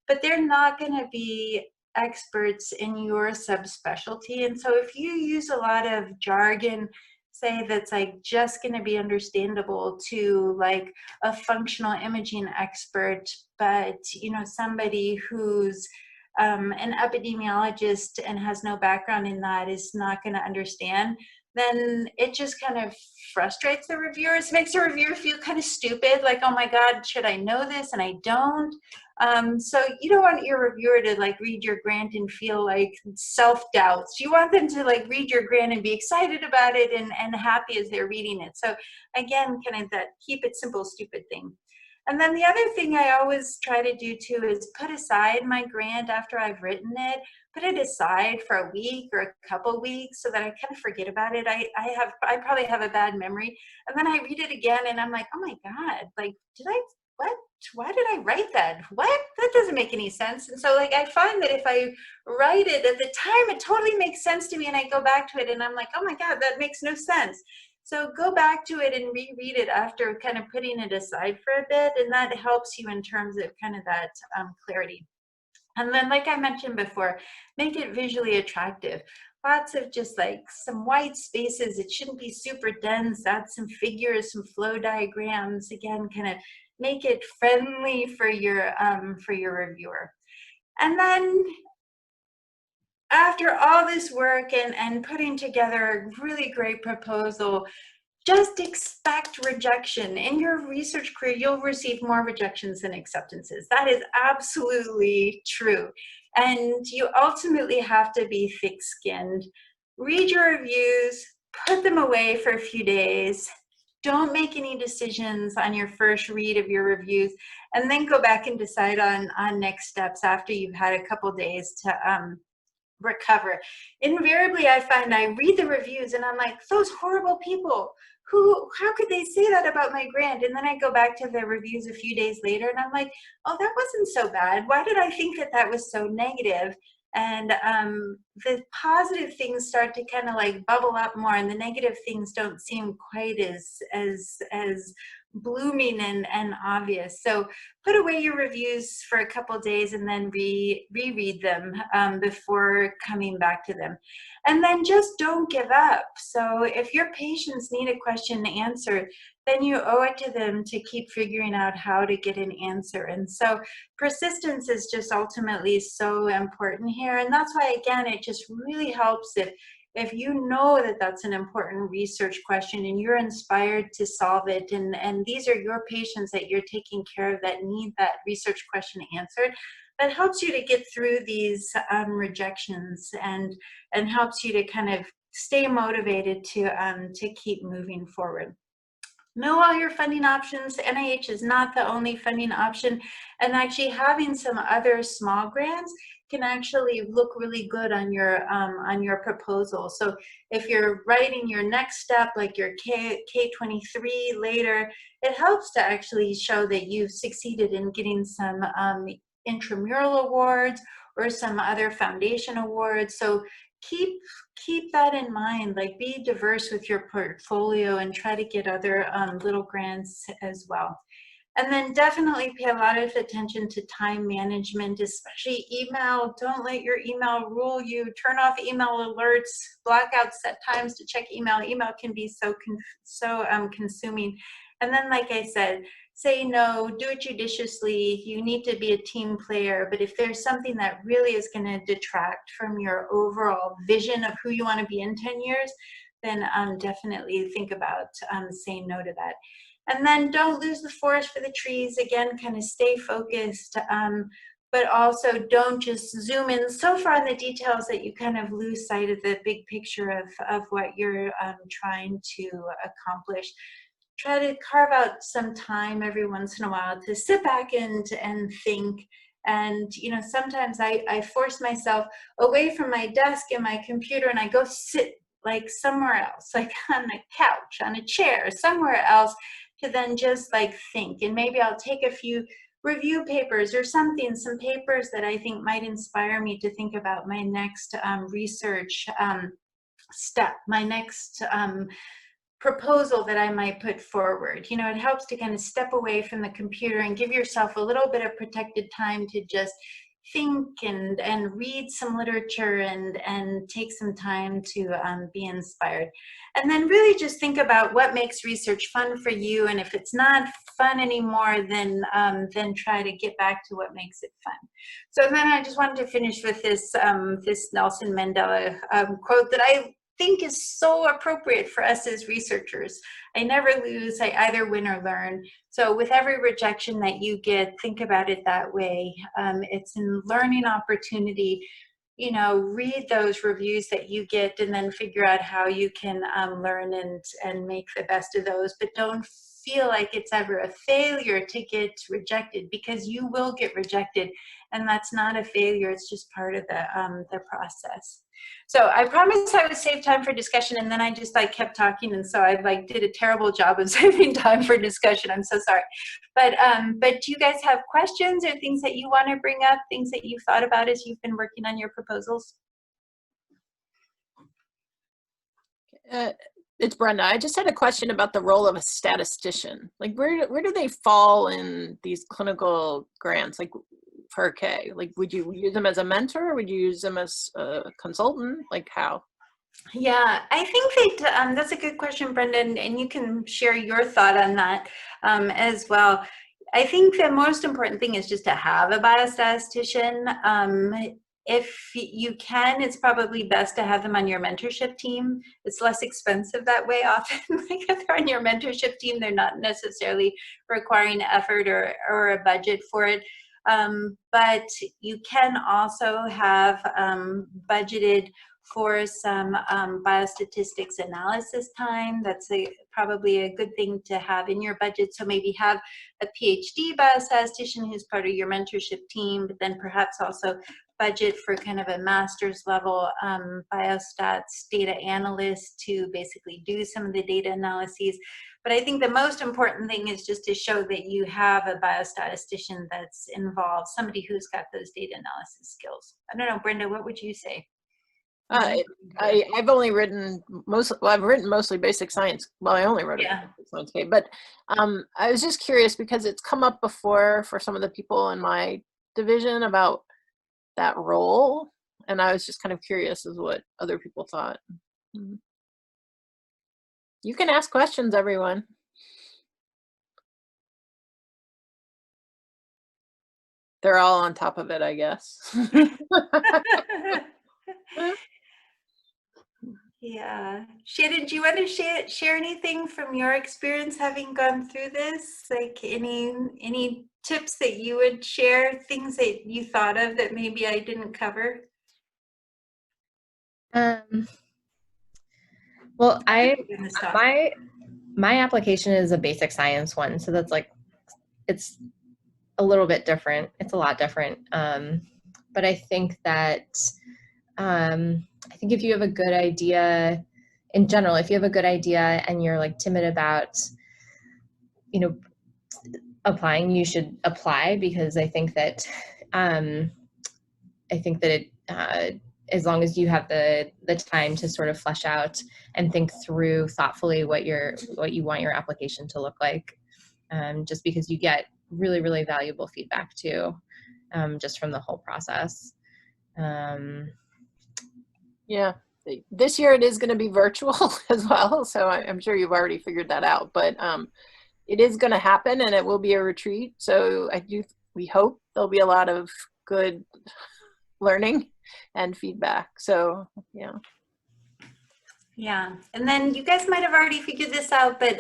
but they're not going to be experts in your subspecialty. And so if you use a lot of jargon, say that's like just going to be understandable to like a functional imaging expert, but, you know, somebody who's an epidemiologist and has no background in that is not going to understand, then it just kind of frustrates the reviewers, makes the reviewer feel kind of stupid, like, oh my God, should I know this? And I don't. So you don't want your reviewer to like read your grant and feel like self-doubts. You want them to like read your grant and be excited about it and happy as they're reading it. So again, kind of that keep it simple, stupid thing. And then the other thing I always try to do too is put aside my grant after I've written it, put it aside for a week or a couple weeks so that I kind of forget about it. I probably have a bad memory. And then I read it again and I'm like, oh my God, like, what? Why did I write that? What? That doesn't make any sense. And so like, I find that if I write it at the time, it totally makes sense to me. And I go back to it and I'm like, oh my God, that makes no sense. So go back to it and reread it after kind of putting it aside for a bit, and that helps you in terms of kind of that clarity. And then, like I mentioned before, make it visually attractive. Lots of just like some white spaces. It shouldn't be super dense. Add some figures, some flow diagrams. Again, kind of make it friendly for your reviewer. And then after all this work and putting together a really great proposal, just expect rejection. In your research career, you'll receive more rejections than acceptances. That is absolutely true. And you ultimately have to be thick-skinned. Read your reviews, put them away for a few days. Don't make any decisions on your first read of your reviews, and then go back and decide on next steps after you've had a couple days recover. Invariably, I find I read the reviews and I'm like, those horrible people, how could they say that about my grant? And then I go back to the reviews a few days later and I'm like, oh, that wasn't so bad. Why did I think that that was so negative? And the positive things start to kind of like bubble up more, and the negative things don't seem quite as blooming and obvious. So put away your reviews for a couple days and then reread them before coming back to them. And then just don't give up. So if your patients need a question answered, then you owe it to them to keep figuring out how to get an answer. And so persistence is just ultimately so important here. And that's why, again, it just really helps if you know that that's an important research question and you're inspired to solve it, and these are your patients that you're taking care of that need that research question answered, that helps you to get through these rejections and helps you to kind of stay motivated to keep moving forward. Know all your funding options. NIH is not the only funding option, and actually having some other small grants can actually look really good on your proposal. So if you're writing your next step, like your K23 later, it helps to actually show that you've succeeded in getting some intramural awards or some other foundation awards. So keep that in mind, like be diverse with your portfolio and try to get other little grants as well. And then definitely pay a lot of attention to time management, especially email. Don't let your email rule you. Turn off email alerts, block out set times to check email. Email can be so consuming. And then, like I said, say no, do it judiciously. You need to be a team player, but if there's something that really is going to detract from your overall vision of who you want to be in 10 years, then definitely think about saying no to that. And then don't lose the forest for the trees. Again, kind of stay focused, but also don't just zoom in so far on the details that you kind of lose sight of the big picture of what you're trying to accomplish. Try to carve out some time every once in a while to sit back and think. And sometimes I force myself away from my desk and my computer, and I go sit like somewhere else, like on a couch, on a chair, somewhere else, to then just like think. And maybe I'll take a few review papers or some papers that I think might inspire me to think about my next research step, my next proposal that I might put forward. It helps to kind of step away from the computer and give yourself a little bit of protected time to just think and read some literature and take some time to be inspired. And then really just think about what makes research fun for you, and if it's not fun anymore, then try to get back to what makes it fun. So then I just wanted to finish with this Nelson Mandela quote that I think is so appropriate for us as researchers. I never lose, I either win or learn. So with every rejection that you get, think about it that way. It's a learning opportunity. Read those reviews that you get and then figure out how you can learn and make the best of those. But don't feel like it's ever a failure to get rejected, because you will get rejected, and that's not a failure. It's just part of the process. So I promised I would save time for discussion, and then I just kept talking, and so I did a terrible job of saving time for discussion. I'm so sorry. But do you guys have questions or things that you want to bring up, things that you've thought about as you've been working on your proposals? It's Brenda. I just had a question about the role of a statistician. Like, where do they fall in these clinical grants? Like, per K, like, would you use them as a mentor? Would you use them as a consultant? Like, how? Yeah, I think that's a good question, Brendan, and you can share your thought on that as well. I think the most important thing is just to have a biostatistician. If you can, it's probably best to have them on your mentorship team. It's less expensive that way often. Like if they're on your mentorship team, they're not necessarily requiring effort or a budget for it. But you can also have budgeted for some biostatistics analysis time. That's probably a good thing to have in your budget. So maybe have a PhD biostatistician who's part of your mentorship team, but then perhaps also budget for kind of a master's level biostats data analyst to basically do some of the data analyses. But I think the most important thing is just to show that you have a biostatistician that's involved, somebody who's got those data analysis skills. I don't know, Brenda, what would you say? I've only written I've written mostly basic science. Well, I only wrote a basic science case, but I was just curious because it's come up before for some of the people in my division about that role, and I was just kind of curious as what other people thought. You can ask questions, everyone. They're all on top of it, I guess. Yeah. Shannon, do you want to share anything from your experience having gone through this? Like any tips that you would share, things that you thought of that maybe I didn't cover? Well, my application is a basic science one, so that's like, it's a little bit different. It's a lot different. But I think that, I think if you have a good idea, in general, if you have a good idea and you're like timid about, applying, you should apply, because I think that, as long as you have the time to sort of flesh out and think through thoughtfully what you want your application to look like, just because you get really, really valuable feedback too, just from the whole process. Yeah, this year it is going to be virtual as well, so I'm sure you've already figured that out, but it is going to happen, and it will be a retreat, so we hope there'll be a lot of good learning and feedback. So yeah, and then you guys might have already figured this out, but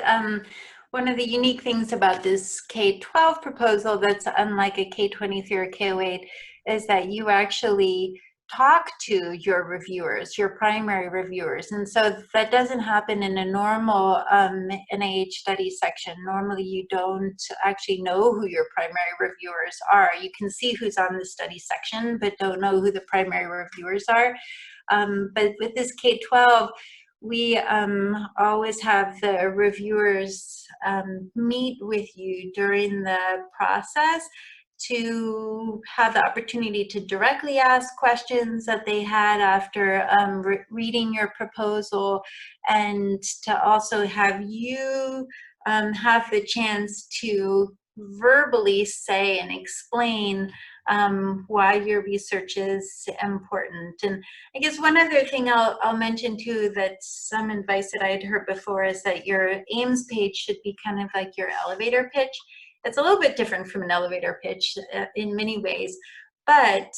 one of the unique things about this K-12 proposal that's unlike a K-23 or K-08 is that you actually talk to your reviewers, your primary reviewers. And so that doesn't happen in a normal NIH study section. Normally you don't actually know who your primary reviewers are. You can see who's on the study section, but don't know who the primary reviewers are. But with this K-12, we always have the reviewers meet with you during the process to have the opportunity to directly ask questions that they had after reading your proposal, and to also have you have the chance to verbally say and explain why your research is important. And I guess one other thing I'll mention too, that some advice that I had heard before, is that your Ames page should be kind of like your elevator pitch. It's a little bit different from an elevator pitch in many ways, but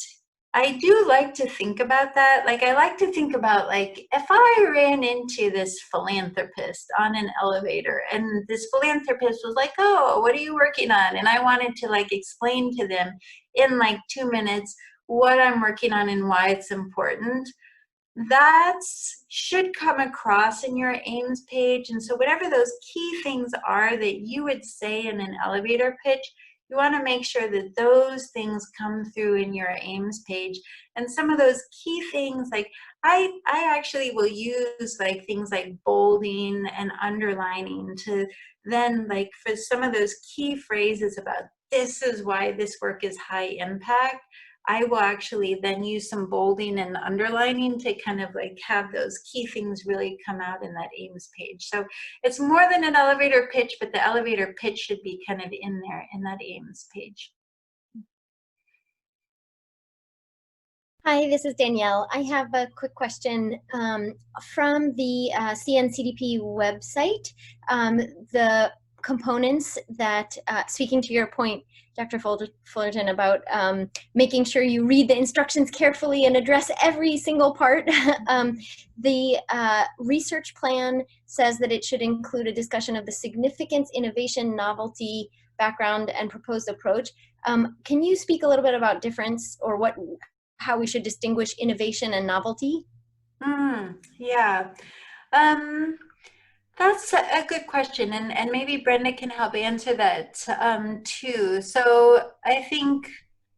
I do like to think about that. Like, I like to think about, like, if I ran into this philanthropist on an elevator and this philanthropist was like, oh, what are you working on? And I wanted to like explain to them in like 2 minutes what I'm working on and why it's important. That should come across in your Ames page. And so whatever those key things are that you would say in an elevator pitch, you want to make sure that those things come through in your Ames page. And some of those key things, like I actually will use like things like bolding and underlining to then, like, for some of those key phrases about this is why this work is high impact, I will actually then use some bolding and underlining to kind of like have those key things really come out in that Ames page. So it's more than an elevator pitch, but the elevator pitch should be kind of in there in that Ames page. Hi, this is Danielle. I have a quick question. From the CNCDP website, the components that, speaking to your point, Dr. Fullerton, about making sure you read the instructions carefully and address every single part. The research plan says that it should include a discussion of the significance, innovation, novelty, background, and proposed approach. Can you speak a little bit about difference, or how we should distinguish innovation and novelty? Yeah. That's a good question, and maybe Brenda can help answer that too. So I think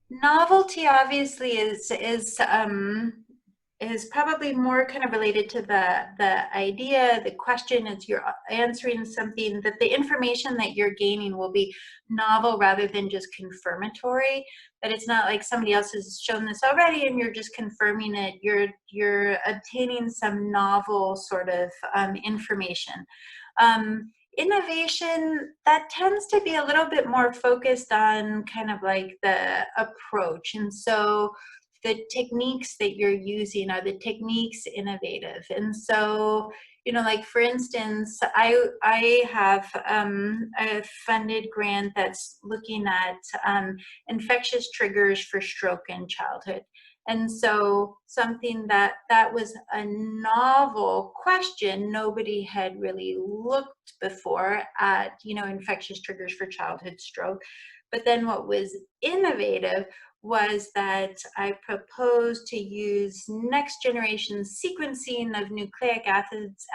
Novelty obviously is probably more kind of related to the idea, the question. Is you're answering something that the information that you're gaining will be novel rather than just confirmatory. That it's not like somebody else has shown this already and you're just confirming it. You're obtaining some novel sort of information. Innovation, that tends to be a little bit more focused on kind of like the approach. And so the techniques that you're using, are the techniques innovative? And so, you know, like for instance, I have a funded grant that's looking at infectious triggers for stroke in childhood. And so something that was a novel question, nobody had really looked before at, you know, infectious triggers for childhood stroke. But then what was innovative was that I proposed to use next generation sequencing of nucleic acids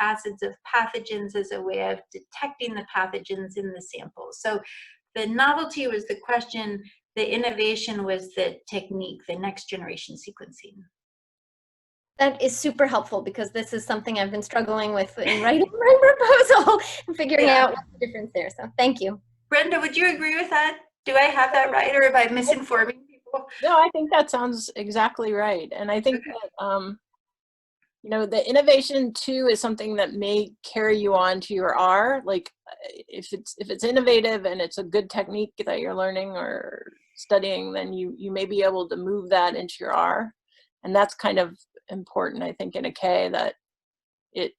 of pathogens as a way of detecting the pathogens in the samples. So the novelty was the question, the innovation was the technique, the next generation sequencing. That is super helpful because this is something I've been struggling with in writing my proposal and figuring out what's the difference there. So thank you. Brenda, would you agree with that? Do I have that right, or am I misinforming people? No, I think that sounds exactly right. And I think that, you know, the innovation too is something that may carry you on to your R. Like if it's innovative and it's a good technique that you're learning or studying, then you may be able to move that into your R. And that's kind of important, I think, in a K, that it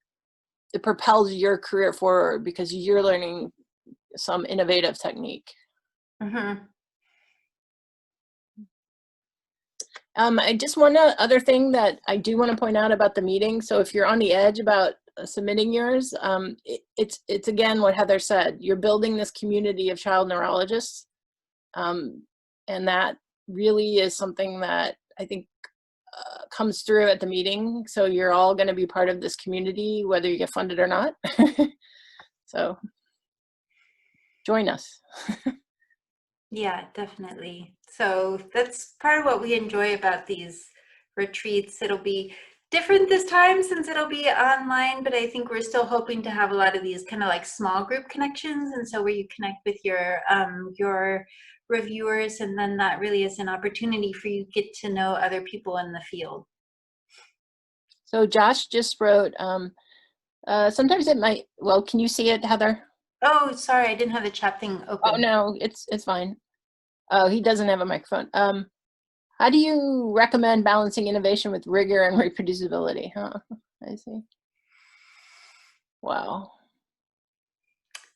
propels your career forward because you're learning some innovative technique. Mm-hmm. I just one other thing that I do want to point out about the meeting. So if you're on the edge about submitting yours, it's again what Heather said. You're building this community of child neurologists, and that really is something that I think comes through at the meeting. So you're all going to be part of this community, whether you get funded or not. So join us. Yeah, definitely. So that's part of what we enjoy about these retreats. It'll be different this time since it'll be online, but I think we're still hoping to have a lot of these kind of like small group connections. And so where you connect with your reviewers, and then that really is an opportunity for you to get to know other people in the field. So Josh just wrote, sometimes it might, well, can you see it, Heather? Oh, sorry, I didn't have the chat thing open. Oh, no, it's fine. Oh, he doesn't have a microphone. How do you recommend balancing innovation with rigor and reproducibility? Huh? I see. Wow.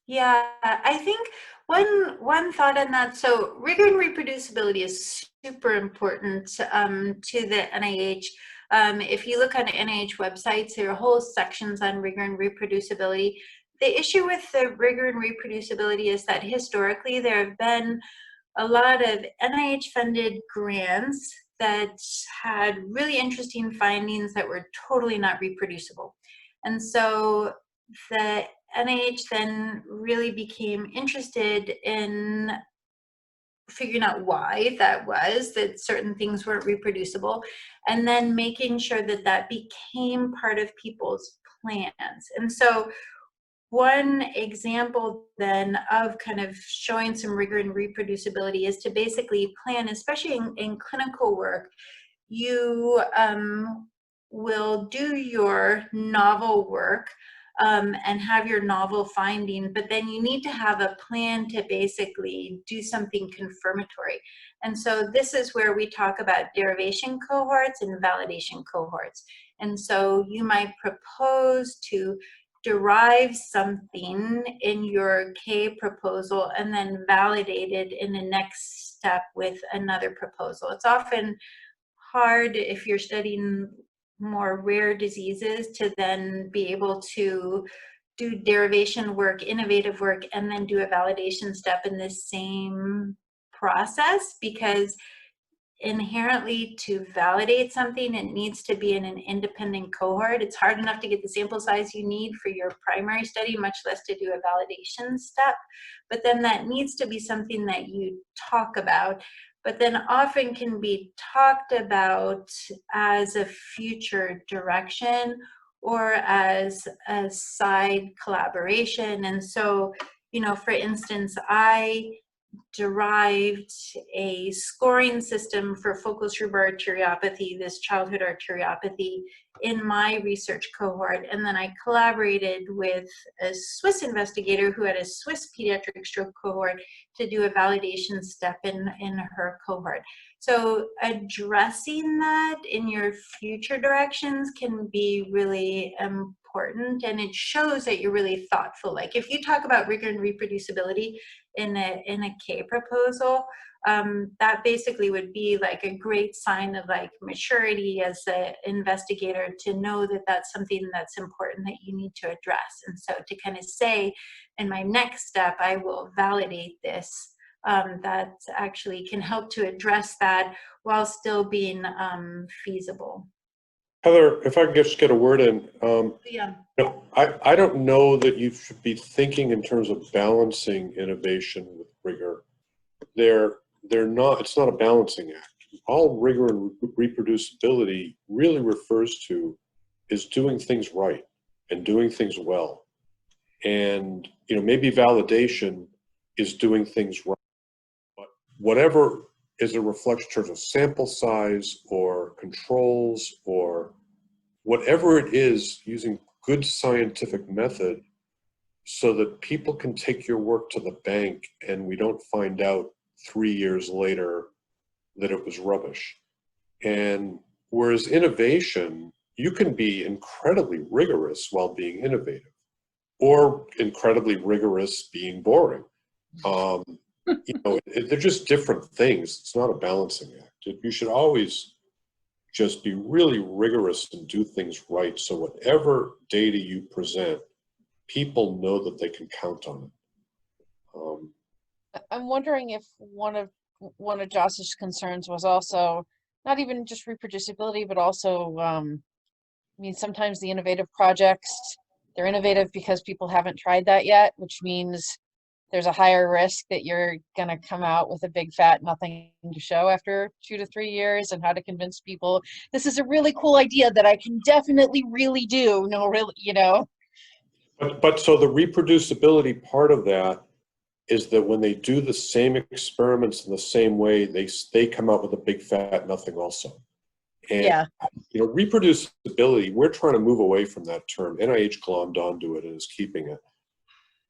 Yeah, I think one thought on that. So rigor and reproducibility is super important to the NIH. If you look on NIH websites, there are whole sections on rigor and reproducibility. The issue with the rigor and reproducibility is that historically there have been a lot of NIH-funded grants that had really interesting findings that were totally not reproducible. And so the NIH then really became interested in figuring out why that was, that certain things weren't reproducible, and then making sure that that became part of people's plans. And so one example then of kind of showing some rigor and reproducibility is to basically plan, especially in clinical work, you will do your novel work and have your novel finding, but then you need to have a plan to basically do something confirmatory. And so this is where we talk about derivation cohorts and validation cohorts. And so you might propose to derive something in your K proposal and then validate it in the next step with another proposal. It's often hard if you're studying more rare diseases to then be able to do derivation work, innovative work, and then do a validation step in the same process, because inherently to validate something, it needs to be in an independent cohort. It's hard enough to get the sample size you need for your primary study, much less to do a validation step. But then that needs to be something that you talk about. but then often can be talked about as a future direction or as a side collaboration. And so, you know, for instance, I derived a scoring system for focal cerebral arteriopathy, this childhood arteriopathy, in my research cohort. And then I collaborated with a Swiss investigator who had a Swiss pediatric stroke cohort to do a validation step in her cohort. So addressing that in your future directions can be really important, and it shows that you're really thoughtful. Like if you talk about rigor and reproducibility in a K proposal, that basically would be like a great sign of like maturity as an investigator to know that that's something that's important that you need to address. And so to kind of say, in my next step, I will validate this, that actually can help to address that while still being feasible. Heather, if I could just get a word in. Yeah. You know, I don't know that you should be thinking in terms of balancing innovation with rigor. They're not, it's not a balancing act. All rigor and reproducibility really refers to is doing things right and doing things well. And, you know, maybe validation is doing things right, but whatever is a reflection in terms of sample size or controls or whatever it is, using good scientific method so that people can take your work to the bank and we don't find out 3 years later that it was rubbish. And whereas innovation, you can be incredibly rigorous while being innovative, or incredibly rigorous being boring. You know, they're just different things. It's not a balancing act. You should always just be really rigorous and do things right. So whatever data you present, people know that they can count on it. I'm wondering if one of Josh's concerns was also not even just reproducibility, but also, I mean, sometimes the innovative projects, they're innovative because people haven't tried that yet, which means there's a higher risk that you're going to come out with a big fat nothing to show after 2 to 3 years, and how to convince people this is a really cool idea that I can definitely really do. No, really, you know. But so the reproducibility part of that is that when they do the same experiments in the same way, they come out with a big fat nothing also. And, Yeah. you know, reproducibility, we're trying to move away from that term. NIH glommed onto it and is keeping it.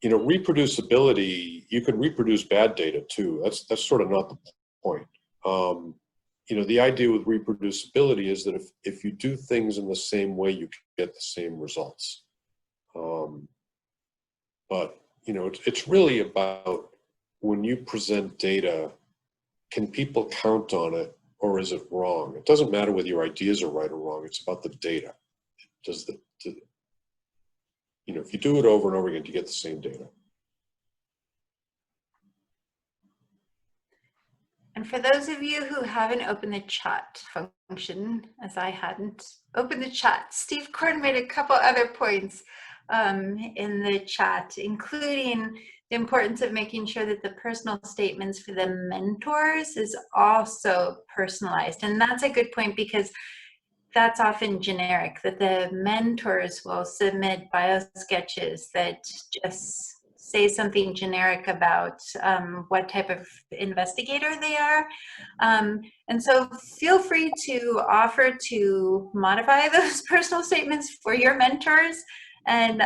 You know, reproducibility, you can reproduce bad data too. That's sort of not the point. You know, the idea with reproducibility is that if you do things in the same way, you get the same results. But, you know, it's really about when you present data, can people count on it or is it wrong? It doesn't matter whether your ideas are right or wrong. It's about the data. You know, if you do it over and over again, you get the same data. And for those of you who haven't opened the chat function, as I hadn't, open the chat. Steve Korn made a couple other points in the chat, including the importance of making sure that the personal statements for the mentors is also personalized. And that's a good point, because that's often generic, that the mentors will submit bio sketches that just say something generic about what type of investigator they are. And so feel free to offer to modify those personal statements for your mentors. And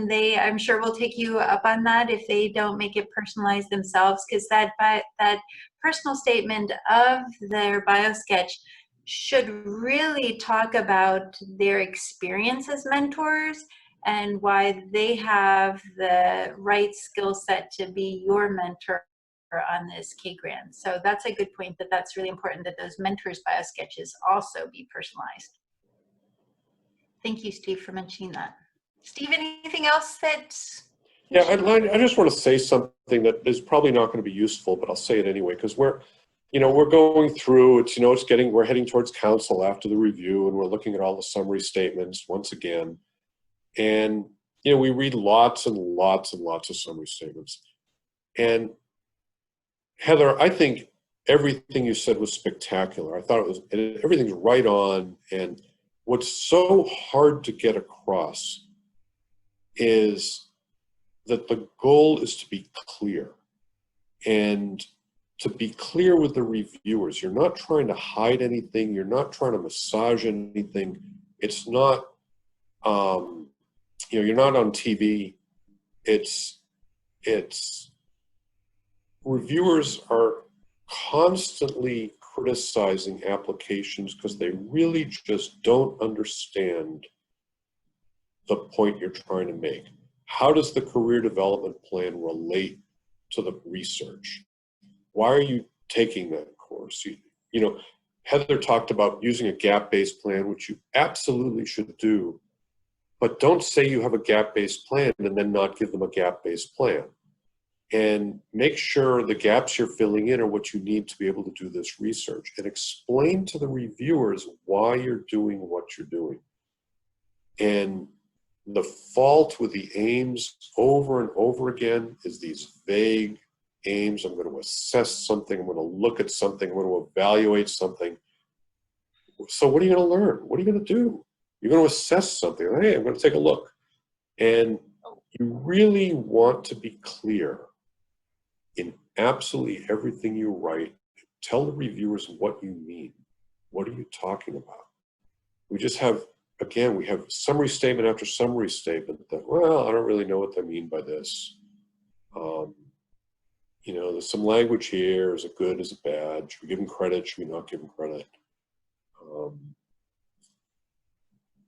they, I'm sure, will take you up on that if they don't make it personalized themselves, because that personal statement of their bio sketch should really talk about their experience as mentors and why they have the right skill set to be your mentor on this K grant. So that's a good point, that's really important, that those mentors' bio sketches also be personalized. Thank you, Steve, for mentioning that. Steve, anything else that? Yeah, I just want to say something that is probably not going to be useful, but I'll say it anyway, because we're going through, we're heading towards council after the review, and we're looking at all the summary statements once again. And, you know, we read lots and lots and lots of summary statements. And Heather, I think everything you said was spectacular. I thought it was, and everything's right on. And what's so hard to get across is that the goal is to be clear. And to be clear with the reviewers, you're not trying to hide anything. You're not trying to massage anything. It's not, you're not on TV. It's reviewers are constantly criticizing applications because they really just don't understand the point you're trying to make. How does the career development plan relate to the research? Why are you taking that course? You know, Heather talked about using a gap-based plan, which you absolutely should do, but don't say you have a gap-based plan and then not give them a gap-based plan. And make sure the gaps you're filling in are what you need to be able to do this research, and explain to the reviewers why you're doing what you're doing. And the fault with the aims over and over again is these vague aims. I'm going to assess something. I'm going to look at something. I'm going to evaluate something. So what are you going to learn? What are you going to do? You're going to assess something. Hey, I'm going to take a look. And you really want to be clear in absolutely everything you write. Tell the reviewers what you mean. What are you talking about? We just have, again, we have summary statement after summary statement that, well, I don't really know what they mean by this. You know, there's some language here. Is it good? Is it bad? Should we give them credit? Should we not give them credit?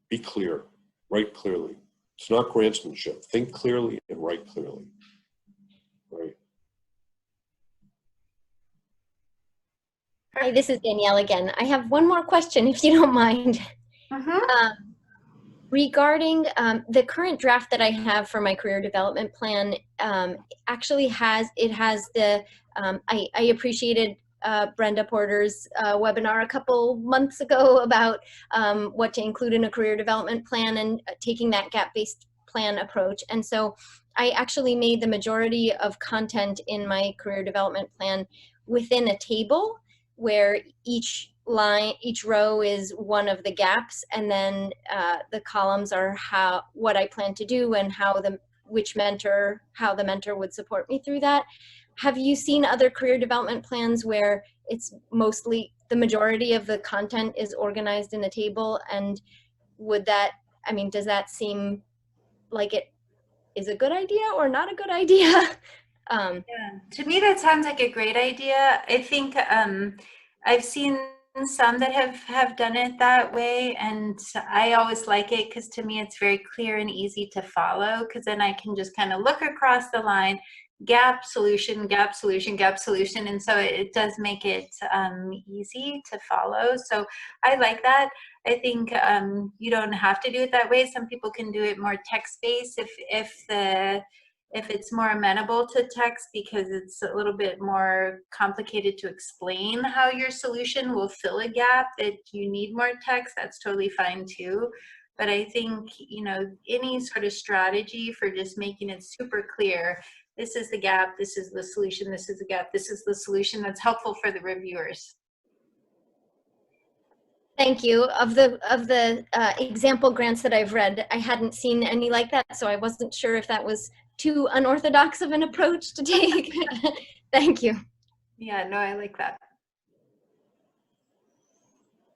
Be clear. Write clearly. It's not grantsmanship. Think clearly and write clearly. Right. Hi, this is Danielle again. I have one more question, if you don't mind. Regarding the current draft that I have for my career development plan, actually has the, I appreciated Brenda Porter's webinar a couple months ago about what to include in a career development plan and taking that gap-based plan approach. And so I actually made the majority of content in my career development plan within a table where each row is one of the gaps, and then the columns are what I plan to do and how the mentor would support me through that. Have you seen other career development plans where it's mostly the majority of the content is organized in a table? And would that, I mean, does that seem like it is a good idea or not a good idea? Yeah, to me that sounds like a great idea. I think I've seen some that have done it that way, and I always like it because to me it's very clear and easy to follow, because then I can just kind of look across the line, gap solution, gap solution, gap solution, and so it does make it easy to follow. So I like that. I think you don't have to do it that way. Some people can do it more text-based if it's more amenable to text, because it's a little bit more complicated to explain how your solution will fill a gap that you need more text. That's totally fine too. But I think, you know, any sort of strategy for just making it super clear, this is the gap, this is the solution, this is the gap, this is the solution, that's helpful for the reviewers. Thank you. Of the example grants that I've read, I hadn't seen any like that, so I wasn't sure if that was too unorthodox of an approach to take. Thank you. Yeah, no, I like that.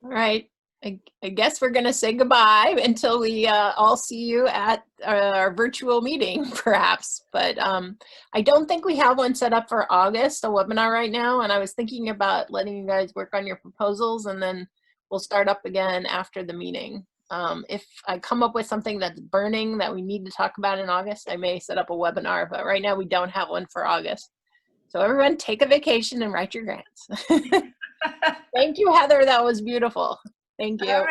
All right. I guess we're going to say goodbye until we all see you at our virtual meeting, perhaps. But I don't think we have one set up for August, a webinar right now. And I was thinking about letting you guys work on your proposals, and then we'll start up again after the meeting. If I come up with something that's burning that we need to talk about in August, I may set up a webinar, but right now we don't have one for August. So everyone take a vacation and write your grants. Thank you, Heather. That was beautiful. Thank you. All right.